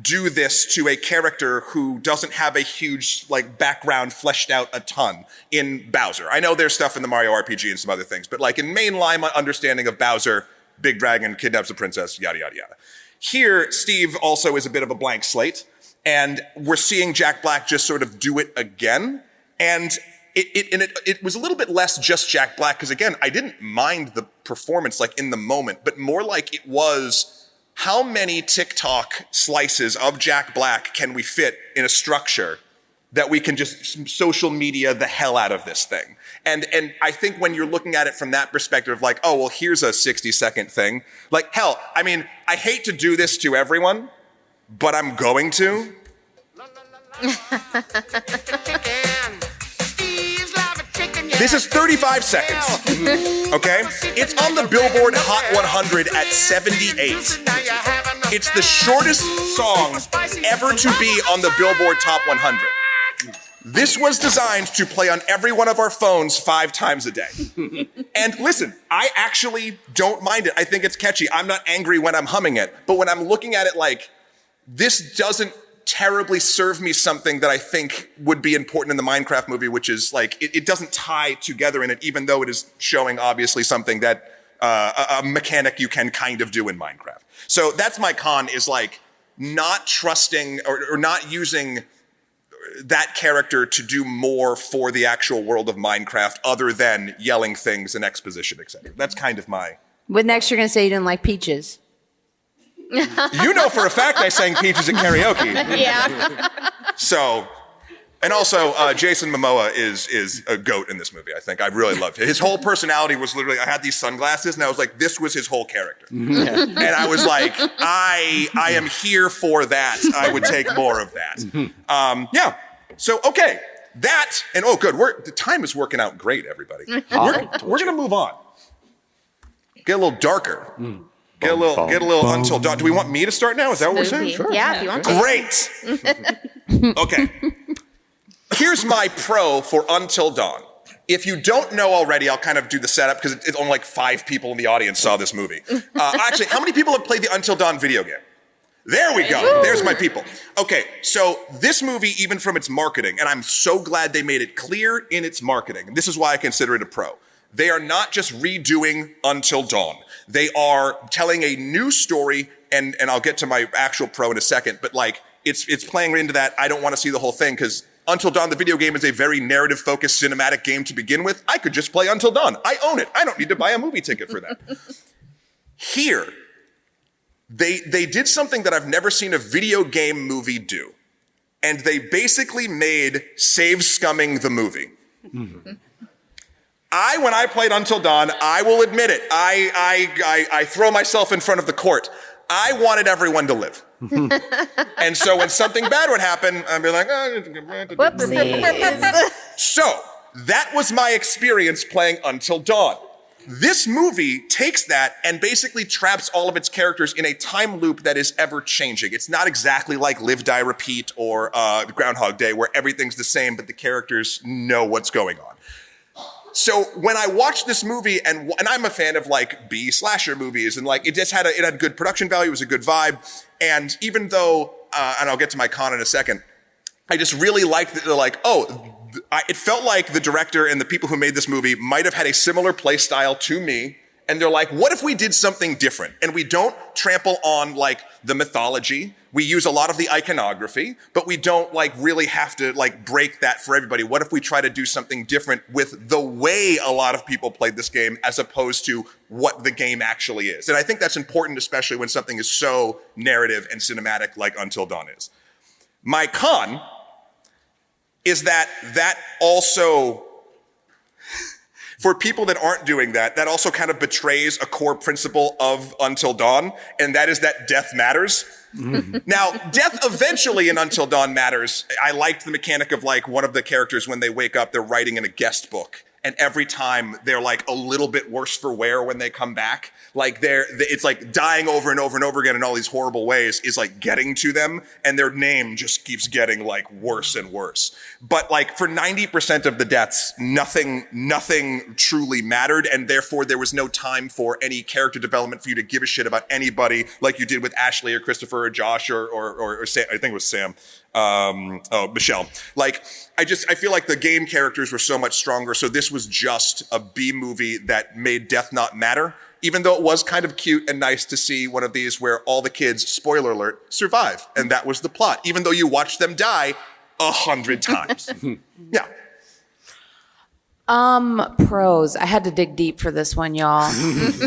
A: do this to a character who doesn't have a huge like background fleshed out a ton in Bowser. I know there's stuff in the Mario RPG and some other things, but like in mainline my understanding of Bowser, big dragon, kidnaps a princess, yada, yada, yada. Here, Steve also is a bit of a blank slate, and we're seeing Jack Black just sort of do it again. And it was a little bit less just Jack Black, because again, I didn't mind the performance like in the moment, but more like it was how many TikTok slices of Jack Black can we fit in a structure that we can just social media the hell out of this thing. And I think when you're looking at it from that perspective, like, oh, well, here's a 60-second thing. Like, hell, I mean, I hate to do this to everyone, but I'm going to. This is 35 seconds, okay? It's on the Billboard Hot 100 at 78. It's the shortest song ever to be on the Billboard Top 100. This was designed to play on every one of our phones 5 times a day. And listen, I actually don't mind it. I think it's catchy. I'm not angry when I'm humming it, but when I'm looking at it like, this doesn't terribly serve me something that I think would be important in the Minecraft movie, which is like, it doesn't tie together in it, even though it is showing obviously something that, a mechanic you can kind of do in Minecraft. So that's my con, is like not trusting or not using that character to do more for the actual world of Minecraft other than yelling things and exposition, etc. That's kind of my...
F: What next you're going to say you didn't like Peaches?
A: You know for a fact I sang Peaches at karaoke.
B: Yeah.
A: So, and also Jason Momoa is a goat in this movie, I think. I really loved it. His whole personality was literally, I had these sunglasses and I was like, this was his whole character. And I was like, I am here for that. I would take more of that. Yeah. So, okay. That, and oh good, the time is working out great, everybody. We're going to move on. Get a little darker. Get a little Until Dawn. Do we want me to start now? Is that what we're saying?
B: Sure. Yeah, if you want to.
A: Great. Okay. Here's my pro for Until Dawn. If you don't know already, I'll kind of do the setup because it's only like 5 people in the audience saw this movie. Actually, how many people have played the Until Dawn video game? There we go. There's my people. Okay, so this movie, even from its marketing, and I'm so glad they made it clear in its marketing, and this is why I consider it a pro. They are not just redoing Until Dawn. They are telling a new story, and I'll get to my actual pro in a second, but like, it's playing into that. I don't want to see the whole thing because Until Dawn, the video game, is a very narrative-focused cinematic game to begin with. I could just play Until Dawn. I own it. I don't need to buy a movie ticket for that. Here, they did something that I've never seen a video game movie do. And they basically made save scumming the movie. When I played Until Dawn, I will admit it, I throw myself in front of the court. I wanted everyone to live. And so when something bad would happen, I'd be like,
B: Whoopsie.
A: So that was my experience playing Until Dawn. This movie takes that and basically traps all of its characters in a time loop that is ever changing. It's not exactly like Live, Die, Repeat or Groundhog Day, where everything's the same, but the characters know what's going on. So when I watched this movie, and I'm a fan of like B slasher movies, and like it had good production value, it was a good vibe, and even though, and I'll get to my con in a second, I just really liked that they're like, it felt like the director and the people who made this movie might have had a similar play style to me, and they're like, what if we did something different? And we don't trample on like the mythology. We use a lot of the iconography, but we don't like really have to like break that for everybody. What if we try to do something different with the way a lot of people played this game as opposed to what the game actually is? And I think that's important, especially when something is so narrative and cinematic like Until Dawn is. My con is that also, for people that aren't doing that also kind of betrays a core principle of Until Dawn, and that is that death matters. Now, death eventually in Until Dawn matters. I liked the mechanic of like one of the characters, when they wake up, they're writing in a guest book. And every time they're like a little bit worse for wear when they come back. Like it's like dying over and over and over again in all these horrible ways is like getting to them, and their name just keeps getting like worse and worse. But like for 90% of the deaths, nothing truly mattered, and therefore there was no time for any character development for you to give a shit about anybody like you did with Ashley or Christopher or Josh or Sam, I think it was Sam. Michelle. Like, I feel like the game characters were so much stronger, so this was just a B movie that made death not matter, even though it was kind of cute and nice to see one of these where all the kids, spoiler alert, survive, and that was the plot, even though you watched them die 100 times. Yeah.
F: Pros. I had to dig deep for this one, y'all.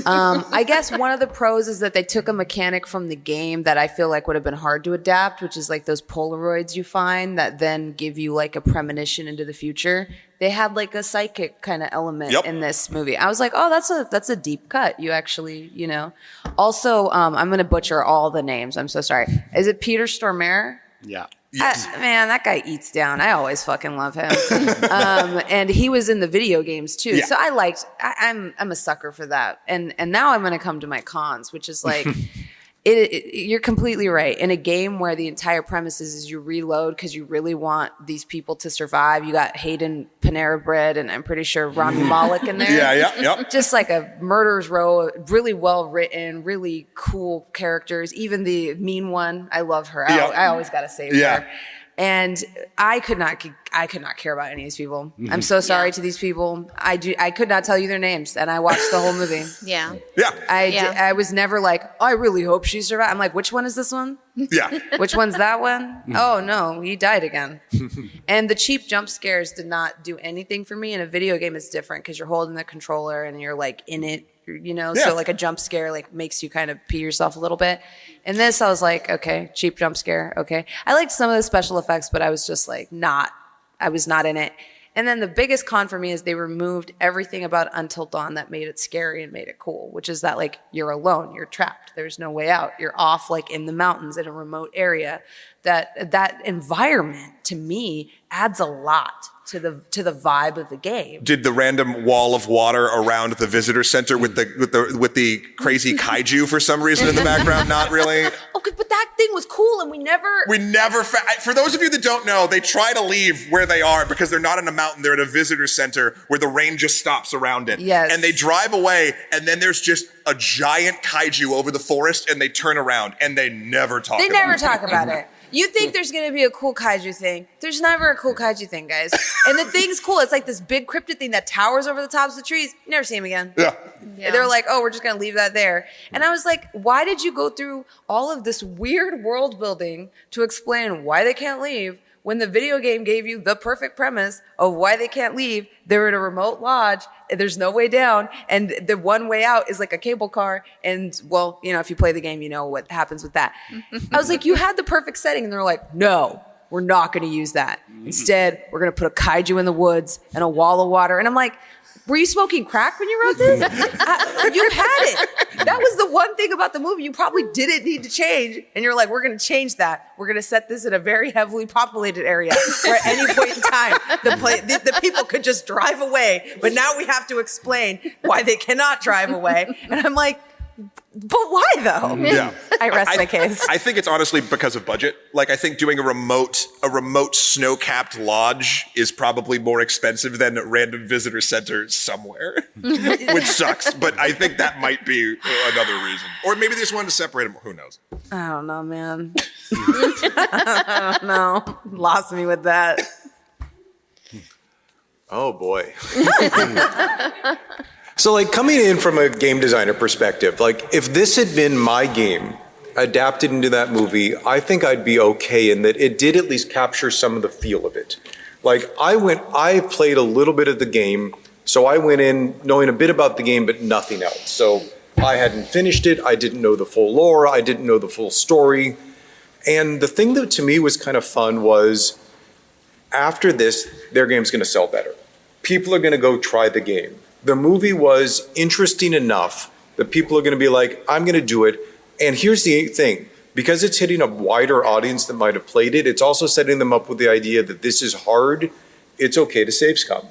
F: I guess one of the pros is that they took a mechanic from the game that I feel like would have been hard to adapt, which is like those Polaroids you find that then give you like a premonition into the future. they had like a psychic kind of element
A: Yep.
F: in this movie. I was like, oh, that's a deep cut. You actually, you know. Also, I'm gonna butcher all the names. I'm so sorry. Is it Peter Stormare?
C: Yeah.
F: Man, that guy eats down. I always fucking love him. And he was in the video games too.
A: Yeah.
F: So I'm a sucker for that. And now I'm going to come to my cons, which is like, you're completely right. In a game where the entire premise is you reload because you really want these people to survive. You got Hayden Panera Bread and I'm pretty sure Rami Malek in there.
A: Yeah.
F: Just like a murderer's row, really well written, really cool characters. Even the mean one, I love her. I always got to save her. And I could not care about any of these people. I'm so sorry to these people. I could not tell you their names, and I watched the whole movie.
B: Yeah.
F: I was never like, oh, I really hope she survived. I'm like, which one is this one?
A: Yeah.
F: Which one's that one? Oh no, he died again. And the cheap jump scares did not do anything for me. In a video game, it's different because you're holding the controller and you're like in it, you know.
A: Yeah.
F: So like a jump scare like makes you kind of pee yourself a little bit. And this, I was like, okay, cheap jump scare, okay. I liked some of the special effects, but I was just like I was not in it. And then the biggest con for me is they removed everything about Until Dawn that made it scary and made it cool, which is that like you're alone, you're trapped, there's no way out, you're off like in the mountains in a remote area. That environment to me adds a lot to the vibe of the game.
A: Did the random wall of water around the visitor center with the crazy kaiju for some reason in the background not really?
F: Okay, but that thing was cool, and we never.
A: For those of you that don't know, they try to leave where they are because they're not in a mountain. They're at a visitor center where the rain just stops around it.
F: Yes.
A: And they drive away, and then there's just a giant kaiju over the forest, and they turn around, and they never talk.
F: They
A: about
F: never
A: it.
F: talk about it. You think there's going to be a cool kaiju thing. There's never a cool kaiju thing, guys. And the thing's cool. It's like this big cryptid thing that towers over the tops of the trees. You never see him again.
A: Yeah.
F: They're like, oh, we're just going to leave that there. And I was like, why did you go through all of this weird world building to explain why they can't leave when the video game gave you the perfect premise of why they can't leave? They're in a remote lodge. There's no way down. And the one way out is like a cable car. And well, you know, if you play the game, you know what happens with that. I was like, you had the perfect setting. And they're like, no, we're not going to use that. Instead, we're going to put a kaiju in the woods and a wall of water. And I'm like, were you smoking crack when you wrote this? You had it. That was the one thing about the movie you probably didn't need to change. And you're like, we're going to change that. We're going to set this in a very heavily populated area where at any point in time, the people could just drive away. But now we have to explain why they cannot drive away. And I'm like, but why though?
A: Yeah.
F: I rest my case.
A: I think it's honestly because of budget. Like I think doing a remote snow-capped lodge is probably more expensive than a random visitor center somewhere, which sucks. But I think that might be another reason. Or maybe they just wanted to separate them. Who knows?
F: I don't know, man. I don't know. Lost me with that.
E: Oh boy. So like coming in from a game designer perspective, like if this had been my game adapted into that movie, I think I'd be okay in that it did at least capture some of the feel of it. Like I played a little bit of the game, so I went in knowing a bit about the game, but nothing else. So I hadn't finished it. I didn't know the full lore. I didn't know the full story. And the thing that to me was kind of fun was after this, their game's going to sell better. People are going to go try the game. The movie was interesting enough that people are going to be like, I'm going to do it. And here's the thing. Because it's hitting a wider audience that might have played it, it's also setting them up with the idea that this is hard. It's okay to save scum.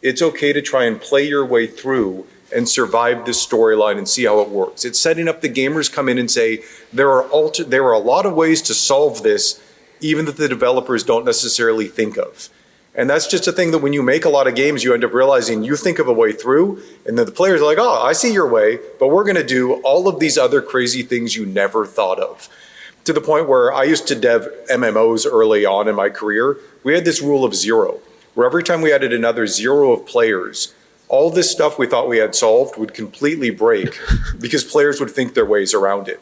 E: It's okay to try and play your way through and survive this storyline and see how it works. It's setting up the gamers come in and say, there are a lot of ways to solve this, even that the developers don't necessarily think of. And that's just a thing that when you make a lot of games, you end up realizing you think of a way through, and then the players are like, oh, I see your way, but we're going to do all of these other crazy things you never thought of. To the point where I used to dev MMOs early on in my career, we had this rule of 0, where every time we added another 0 of players, all this stuff we thought we had solved would completely break because players would think their ways around it.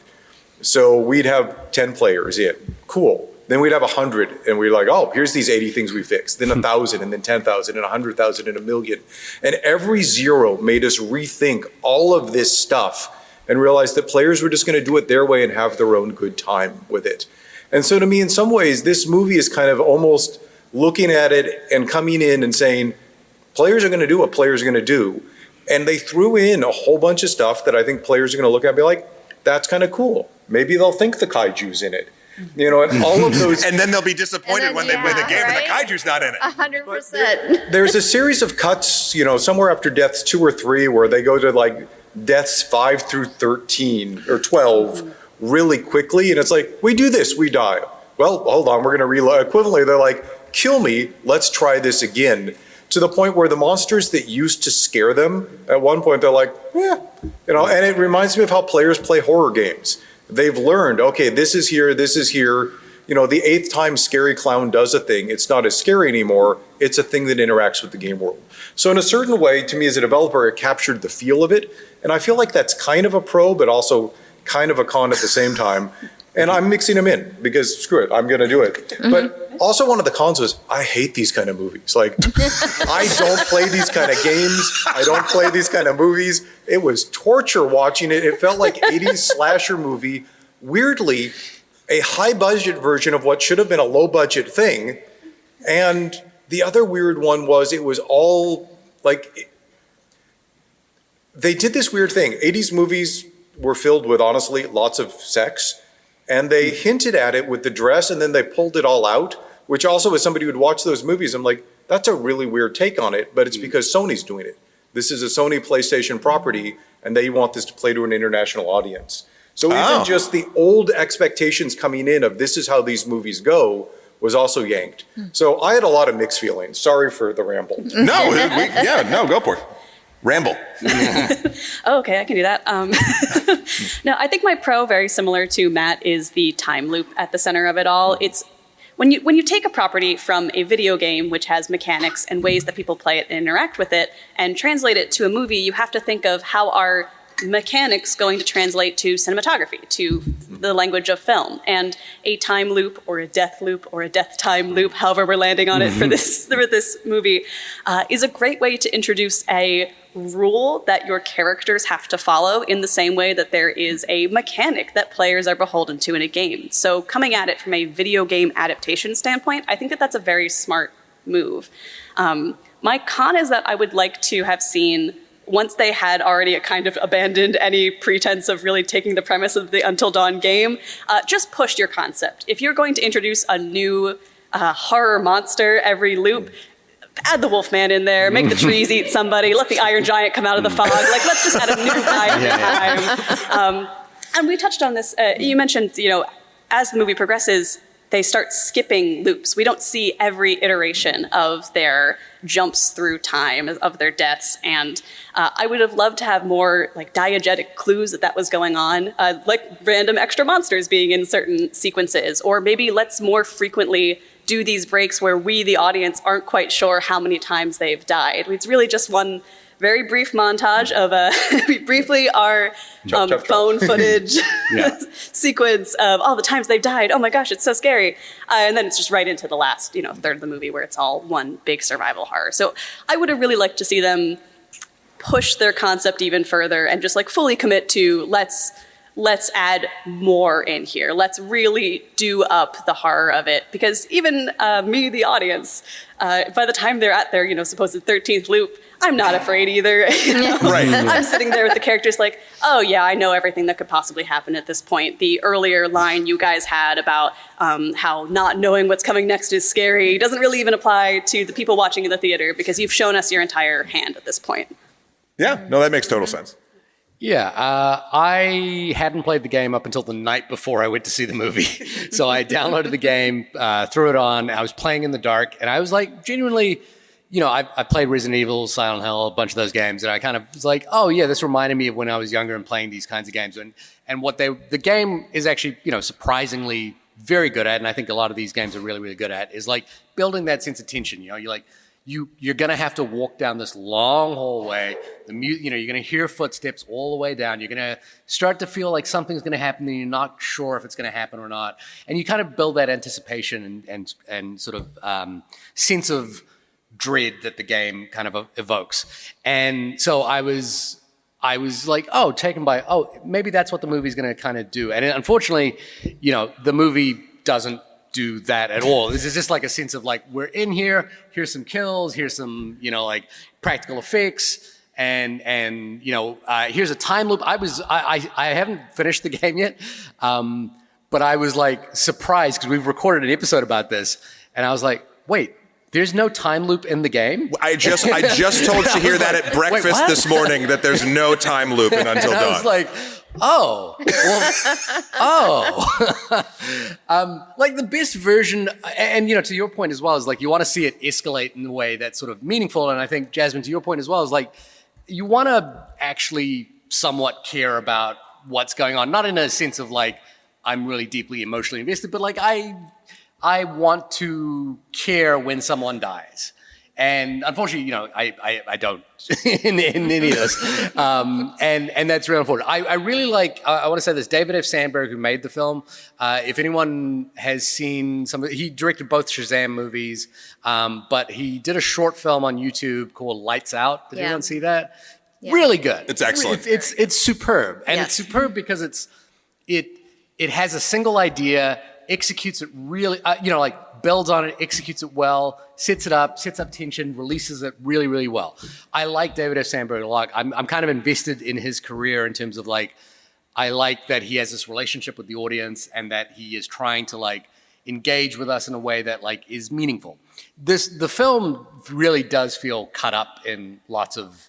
E: So we'd have 10 players in. Cool. Then we'd have 100, and we're like, oh, here's these 80 things we fixed. Then 1,000, and then 10,000, and 100,000, and 1,000,000. And every 0 made us rethink all of this stuff and realize that players were just going to do it their way and have their own good time with it. And so to me, in some ways, this movie is kind of almost looking at it and coming in and saying, Players are going to do what players are going to do. And they threw in a whole bunch of stuff that I think players are going to look at and be like, that's kind of cool. Maybe they'll think the kaiju's in it. You know, and all of those.
A: And then they'll be disappointed when they win the game and the kaiju's not in it.
B: 100%.
E: There's a series of cuts, you know, somewhere after deaths 2 or 3 where they go to like deaths 5 through 13 or 12 really quickly. And it's like, we do this, we die. Well, hold on, we're going to reload. Equivalently, they're like, kill me, let's try this again. To the point where the monsters that used to scare them, at one point they're like, yeah, you know, and it reminds me of how players play horror games. They've learned, okay, this is here, this is here. You know, the 8th time Scary Clown does a thing, it's not as scary anymore, it's a thing that interacts with the game world. So in a certain way, to me as a developer, it captured the feel of it. And I feel like that's kind of a pro, but also kind of a con at the same time. And I'm mixing them in because screw it, I'm going to do it. But also one of the cons was I hate these kind of movies. Like, I don't play these kind of games. I don't play these kind of movies. It was torture watching it. It felt like 80s slasher movie. Weirdly, a high budget version of what should have been a low budget thing. And the other weird one was it was all like, they did this weird thing. 80s movies were filled with, honestly, lots of sex. And they hinted at it with the dress, and then they pulled it all out, which also, as somebody who'd watch those movies, I'm like, that's a really weird take on it, but it's because Sony's doing it. This is a Sony PlayStation property, and they want this to play to an international audience. So even just the old expectations coming in of this is how these movies go was also yanked. So I had a lot of mixed feelings. Sorry for the ramble.
A: No, go for it. Ramble.
D: Oh, okay, I can do that. No, I think my pro, very similar to Matt, is the time loop at the center of it all. It's when you take a property from a video game, which has mechanics and ways that people play it and interact with it, and translate it to a movie, you have to think of how are mechanics going to translate to cinematography, to the language of film. And a time loop or a death time loop, however we're landing on it for this movie, is a great way to introduce a rule that your characters have to follow in the same way that there is a mechanic that players are beholden to in a game. So coming at it from a video game adaptation standpoint, I think that that's a very smart move. My con is that I would like to have seen, once they had already kind of abandoned any pretense of really taking the premise of the Until Dawn game, just push your concept. If you're going to introduce a new horror monster every loop, add the Wolfman in there, make the trees eat somebody, let the Iron Giant come out of the fog. Like, let's just add a new guy every time. And we touched on this. You mentioned, you know, as the movie progresses, they start skipping loops. We don't see every iteration of their jumps through time, of their deaths. And I would have loved to have more like diegetic clues that was going on, like random extra monsters being in certain sequences, or maybe let's more frequently do these breaks where we, the audience, aren't quite sure how many times they've died. It's really just one very brief montage of we briefly our phone footage sequence of all the times they've died. Oh my gosh, it's so scary. And then it's just right into the last, third of the movie where it's all one big survival horror. So I would have really liked to see them push their concept even further and just like fully commit to let's add more in here. Let's really do up the horror of it. Because even me, the audience, by the time they're at their, supposed 13th loop, I'm not afraid either.
A: Right.
D: I'm sitting there with the characters like, oh yeah, I know everything that could possibly happen at this point. The earlier line you guys had about how not knowing what's coming next is scary doesn't really even apply to the people watching in the theater because you've shown us your entire hand at this point.
A: Yeah, no, that makes total sense.
C: Yeah, I hadn't played the game up until the night before I went to see the movie. So I downloaded the game, threw it on. I was playing in the dark, and I was like, genuinely, I played Resident Evil, Silent Hill, a bunch of those games, and I kind of was like, oh yeah, this reminded me of when I was younger and playing these kinds of games. And what the game is actually, surprisingly very good at, and I think a lot of these games are really, really good at, is like building that sense of tension. You're like, you're going to have to walk down this long hallway. You're going to hear footsteps all the way down. You're going to start to feel like something's going to happen and you're not sure if it's going to happen or not. And you kind of build that anticipation and sort of sense of dread that the game kind of evokes. And so I was like, taken by, maybe that's what the movie's going to kind of do. And unfortunately, the movie doesn't do that at all. This is just like a sense of like, we're in here, here's some kills, here's some, like practical effects, and here's a time loop. I haven't finished the game yet, but I was like surprised because we've recorded an episode about this, and I was like, wait, there's no time loop in the game?
A: I just told Shahir that at breakfast this morning, that there's no time loop in Until Dawn.
C: I was like, oh, well, like the best version, and to your point as well, is like you want to see it escalate in a way that's sort of meaningful. And I think, Jasmine, to your point as well, is like you want to actually somewhat care about what's going on, not in a sense of like I'm really deeply emotionally invested, but like I want to care when someone dies. And unfortunately, I don't in any of this. And that's really unfortunate. I really like, I want to say this, David F. Sandberg, who made the film, if anyone has seen he directed both Shazam movies, but he did a short film on YouTube called Lights Out. Did anyone see that? Yeah. Really good.
A: It's excellent.
C: It's superb. And it's superb because it has a single idea, executes it really, builds on it, executes it well, sets up tension, releases it really, really well. I like David F. Sandberg a lot. I'm kind of invested in his career in terms of like, I like that he has this relationship with the audience and that he is trying to like engage with us in a way that like is meaningful. The film really does feel cut up in lots of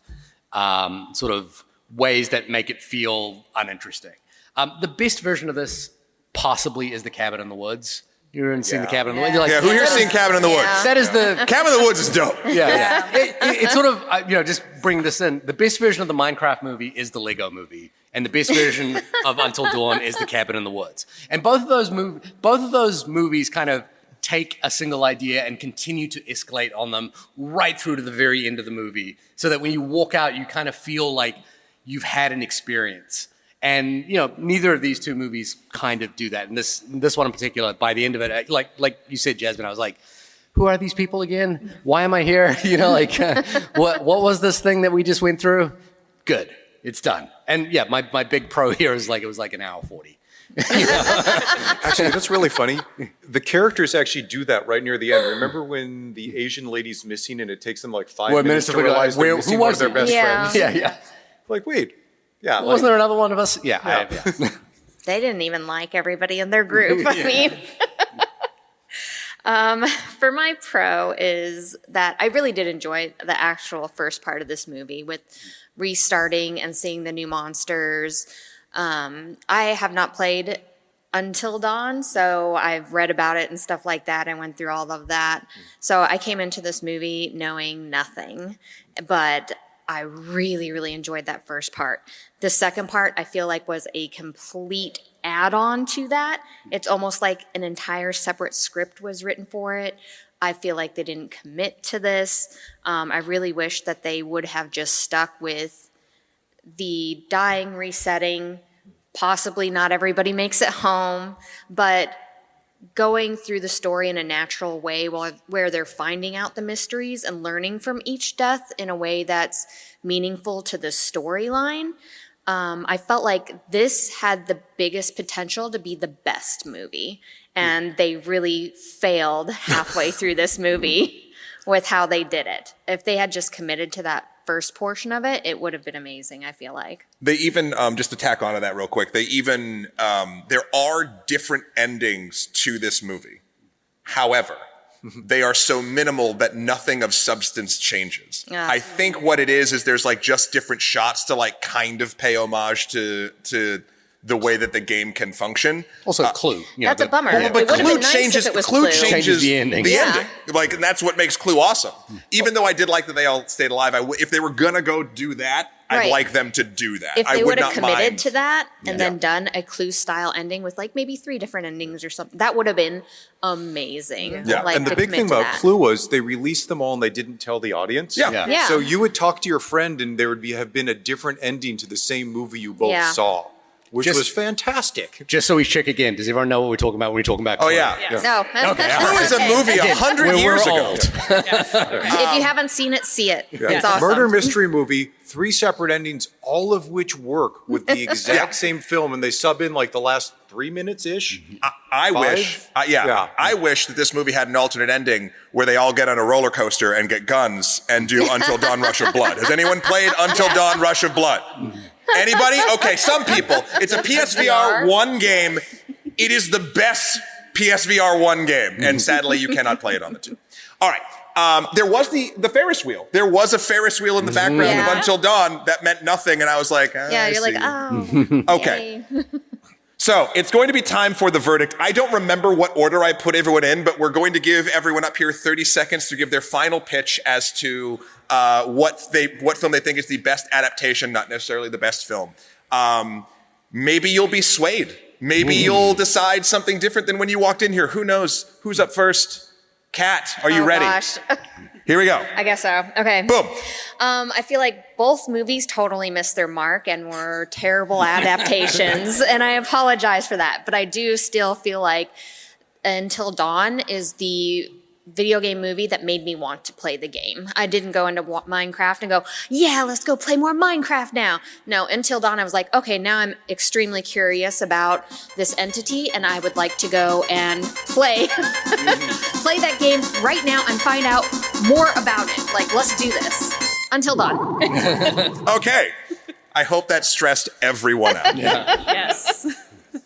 C: sort of ways that make it feel uninteresting. The best version of this possibly is The Cabin in the Woods. You haven't seen The Cabin in the Woods? You're like,
A: who here's seen Cabin in the Woods?
C: That is the...
A: Cabin in the Woods is dope.
C: Yeah. It's sort of, just bring this in. The best version of the Minecraft movie is the Lego movie. And the best version of Until Dawn is The Cabin in the Woods. And both of those movies kind of take a single idea and continue to escalate on them right through to the very end of the movie. So that when you walk out, you kind of feel like you've had an experience. And neither of these two movies kind of do that. And this one in particular, by the end of it, like you said, Jasmine, I was like, who are these people again? Why am I here? What was this thing that we just went through? Good, it's done. And yeah, my big pro here is like it was like an hour 40.
E: Actually, that's really funny. The characters actually do that right near the end. Remember when the Asian lady's missing and it takes them like 5 minutes to realize they're missing one of their best friends?
C: Yeah.
E: Like, wait. Yeah,
C: wasn't there another one of us? Yeah.
B: They didn't even like everybody in their group. I mean, for my pro is that I really did enjoy the actual first part of this movie with restarting and seeing the new monsters. I have not played Until Dawn, so I've read about it and stuff like that. I went through all of that. So I came into this movie knowing nothing, but I really, really enjoyed that first part. The second part, I feel like, was a complete add-on to that. It's almost like an entire separate script was written for it. I feel like they didn't commit to this. I really wish that they would have just stuck with the dying, resetting. Possibly not everybody makes it home, but going through the story in a natural way where they're finding out the mysteries and learning from each death in a way that's meaningful to the storyline. I felt like this had the biggest potential to be the best movie, and they really failed halfway through this movie with how they did it. If they had just committed to that first portion of it, it would have been amazing, I feel like.
A: They even, just to tack onto that real quick, there are different endings to this movie. However, they are so minimal that nothing of substance changes. I think what it is there's like just different shots to like kind of pay homage to the way that the game can function.
C: Also, Clue.
B: That's a bummer.
A: But Clue changes
C: the ending.
A: Like, and that's what makes Clue awesome. Even though I did like that they all stayed alive, if they were gonna go do that, I'd like them to do that.
B: If they would have committed to that and then done a Clue-style ending with like maybe 3 different endings or something, that would have been amazing.
E: Yeah, and the big thing about Clue was they released them all and they didn't tell the audience.
B: Yeah.
E: So you would talk to your friend and there would have been a different ending to the same movie you both saw. which was fantastic.
C: Just so we check again, does everyone know what we're talking about when we're talking about
A: Oh,
C: Clue?
A: yeah.
B: No.
A: It was a movie 100 years
C: we're
A: ago.
C: old.
B: If you haven't seen it, see it. It's awesome.
E: Murder mystery movie, 3 separate endings, all of which work with the exact same film, and they sub in like the last 3 minutes-ish.
A: I wish,
E: Yeah.
A: I wish that this movie had an alternate ending where they all get on a roller coaster and get guns and do Until Dawn Rush of Blood. Has anyone played Until Dawn Rush of Blood? Anybody? Okay, some people. It's a PSVR 1 game. It is the best PSVR 1 game, and sadly, you cannot play it on the 2. All right. There was the Ferris wheel. There was a Ferris wheel in the background of Until Dawn that meant nothing, and I was like,
B: Yeah, you're like,
A: oh. Okay.
B: Yay.
A: So it's going to be time for the verdict. I don't remember what order I put everyone in, but we're going to give everyone up here 30 seconds to give their final pitch as to what film they think is the best adaptation, not necessarily the best film. Maybe you'll be swayed. Maybe you'll decide something different than when you walked in here. Who knows? Who's up first? Kat, are you ready?
B: Gosh.
A: Here we go.
B: I guess so. Okay.
A: Boom.
B: I feel like both movies totally missed their mark and were terrible adaptations, and I apologize for that. But I do still feel like Until Dawn is the video game movie that made me want to play the game. I didn't go into Minecraft and go, yeah, let's go play more Minecraft now. No, Until Dawn, I was like, okay, now I'm extremely curious about this entity, and I would like to go and play play that game right now and find out more about it. Like, let's do this. Until Dawn.
A: Okay. I hope that stressed everyone out.
D: Yes.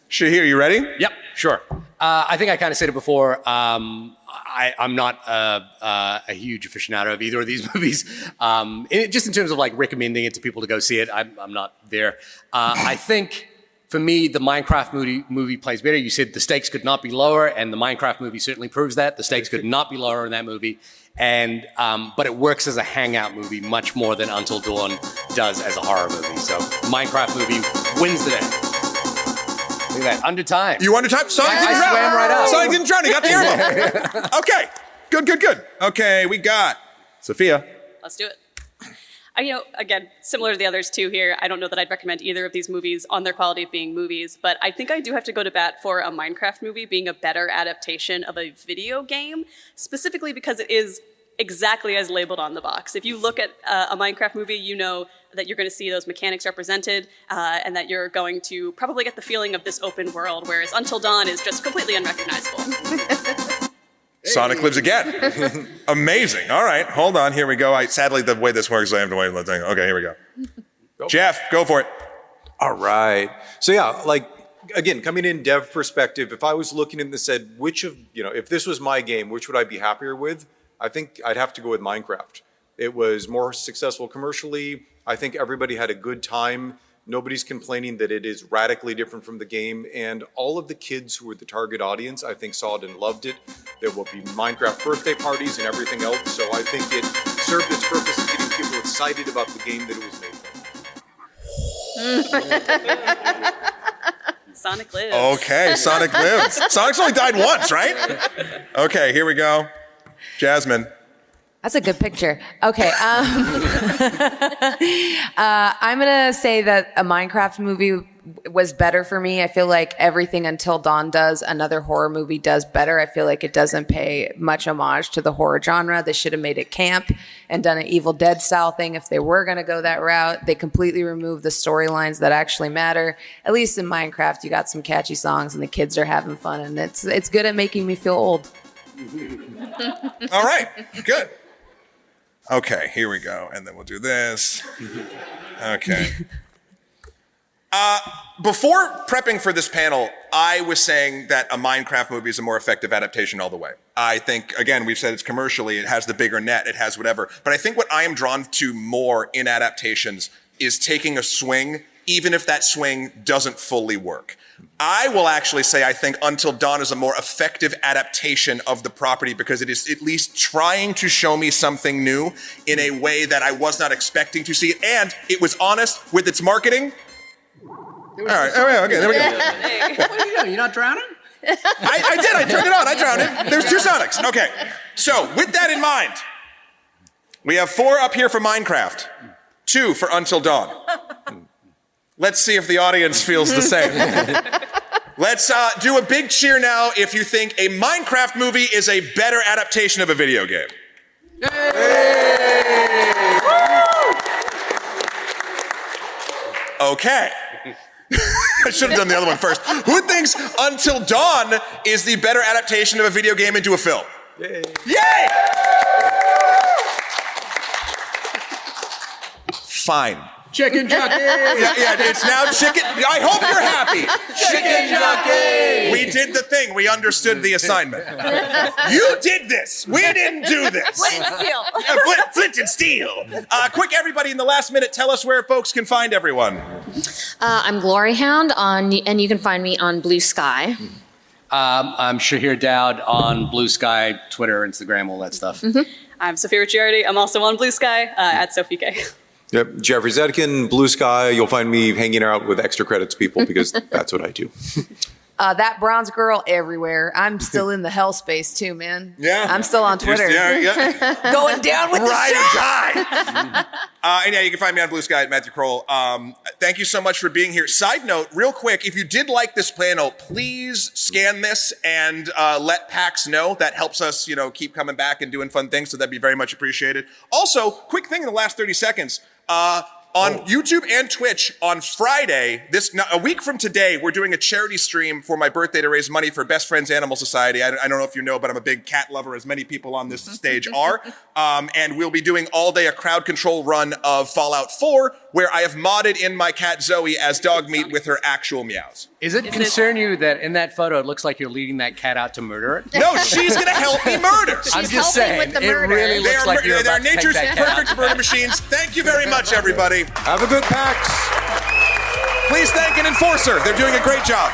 A: Shahir, you ready?
C: Yep, sure. I think I kind of said it before. I'm not a huge aficionado of either of these movies. Just in terms of like recommending it to people to go see it, I'm not there. I think for me, the Minecraft movie plays better. You said the stakes could not be lower, and the Minecraft movie certainly proves that. The stakes could not be lower in that movie. And but it works as a hangout movie much more than Until Dawn does as a horror movie. So Minecraft movie wins the day. Look at that, under time.
A: You under time? Sonic didn't
C: I
A: drown.
C: swam right out.
A: Sonic didn't drown. He got the airboat. Okay. Good. Okay, we got Sophia.
D: Let's do it. Again, similar to the others too here, I don't know that I'd recommend either of these movies on their quality of being movies, but I think I do have to go to bat for a Minecraft movie being a better adaptation of a video game, specifically because it is exactly as labeled on the box. If you look at a Minecraft movie, you know that you're going to see those mechanics represented and that you're going to probably get the feeling of this open world, whereas Until Dawn is just completely unrecognizable.
A: Sonic lives again. Amazing. All right, hold on. Here we go. Sadly, the way this works, I have to wait. Okay, here we go. Jeff, go for it.
E: All right. So yeah, like, again, coming in dev perspective, if I was looking at this and said, if this was my game, which would I be happier with? I think I'd have to go with Minecraft. It was more successful commercially. I think everybody had a good time. Nobody's complaining that it is radically different from the game. And all of the kids who were the target audience, I think, saw it and loved it. There will be Minecraft birthday parties and everything else. So I think it served its purpose of getting people excited about the game that it was made for.
D: Sonic lives.
A: Okay, Sonic lives. Sonic's only died once, right? Okay, here we go. Jasmine.
F: That's a good picture. Okay. I'm going to say that a Minecraft movie was better for me. I feel like everything Until Dawn does, another horror movie does better. I feel like it doesn't pay much homage to the horror genre. They should have made it camp and done an Evil Dead style thing if they were going to go that route. They completely removed the storylines that actually matter. At least in Minecraft, you got some catchy songs and the kids are having fun, and it's good at making me feel old.
A: All right, good. Okay, here we go. And then we'll do this. Okay. Before prepping for this panel, I was saying that a Minecraft movie is a more effective adaptation all the way. I think, again, we've said it's commercially, it has the bigger net, it has whatever. But I think what I am drawn to more in adaptations is taking a swing, even if that swing doesn't fully work. I will actually say I think Until Dawn is a more effective adaptation of the property because it is at least trying to show me something new in a way that I was not expecting to see it. And it was honest with its marketing. All right, okay, there we go.
C: What are you doing? You're not drowning?
A: I did, I turned it on, I drowned it. There's 2 Sonics. Okay, so with that in mind, we have 4 up here for Minecraft, 2 for Until Dawn. Let's see if the audience feels the same. Let's do a big cheer now if you think a Minecraft movie is a better adaptation of a video game. Okay. I should have done the other one first. Who thinks Until Dawn is the better adaptation of a video game into a film? Yay! Yay! Fine.
C: Chicken jockey!
A: Yeah, it's now chicken. I hope you're happy.
C: Chicken jockey!
A: We did the thing. We understood the assignment. You did this. We didn't do this.
G: Flint and steel.
A: Flint and steel. Quick, everybody, in the last minute, tell us where folks can find everyone.
B: I'm Gloryhound and you can find me on Blue Sky.
C: I'm Shahir Dowd on Blue Sky, Twitter, Instagram, all that stuff.
D: I'm Sophia Ricciardi. I'm also on Blue Sky at Sophie K.
E: Yep, Geoffrey Zatkin, Blue Sky. You'll find me hanging out with extra credits people because that's what I do.
F: That bronze girl everywhere. I'm still in the hell space too, man.
A: Yeah.
F: I'm still on Twitter.
A: Yeah.
F: Going down with
A: Ride
F: the
A: or
F: ship.
A: die. And yeah, you can find me on Blue Sky at Matthew Kroll. Thank you so much for being here. Side note, real quick, if you did like this panel, please scan this and let PAX know. That helps us, keep coming back and doing fun things. So that'd be very much appreciated. Also, quick thing in the last 30 seconds. On YouTube and Twitch on Friday, a week from today, we're doing a charity stream for my birthday to raise money for Best Friends Animal Society. I don't know if you know, but I'm a big cat lover, as many people on this stage are. And we'll be doing all day a crowd control run of Fallout 4, where I have modded in my cat Zoe as dog meat with her actual meows.
C: Is it concern you that in that photo it looks like you're leading that cat out to murder it?
A: No, she's going to help me murder.
C: I'm just saying,
B: with the
C: it
B: murder.
C: really looks like you're
A: They're
C: about to take
A: nature's
C: that cat out.
A: perfect murder machines. Thank you very much, everybody.
E: Have a good PAX.
A: Please thank an enforcer. They're doing a great job.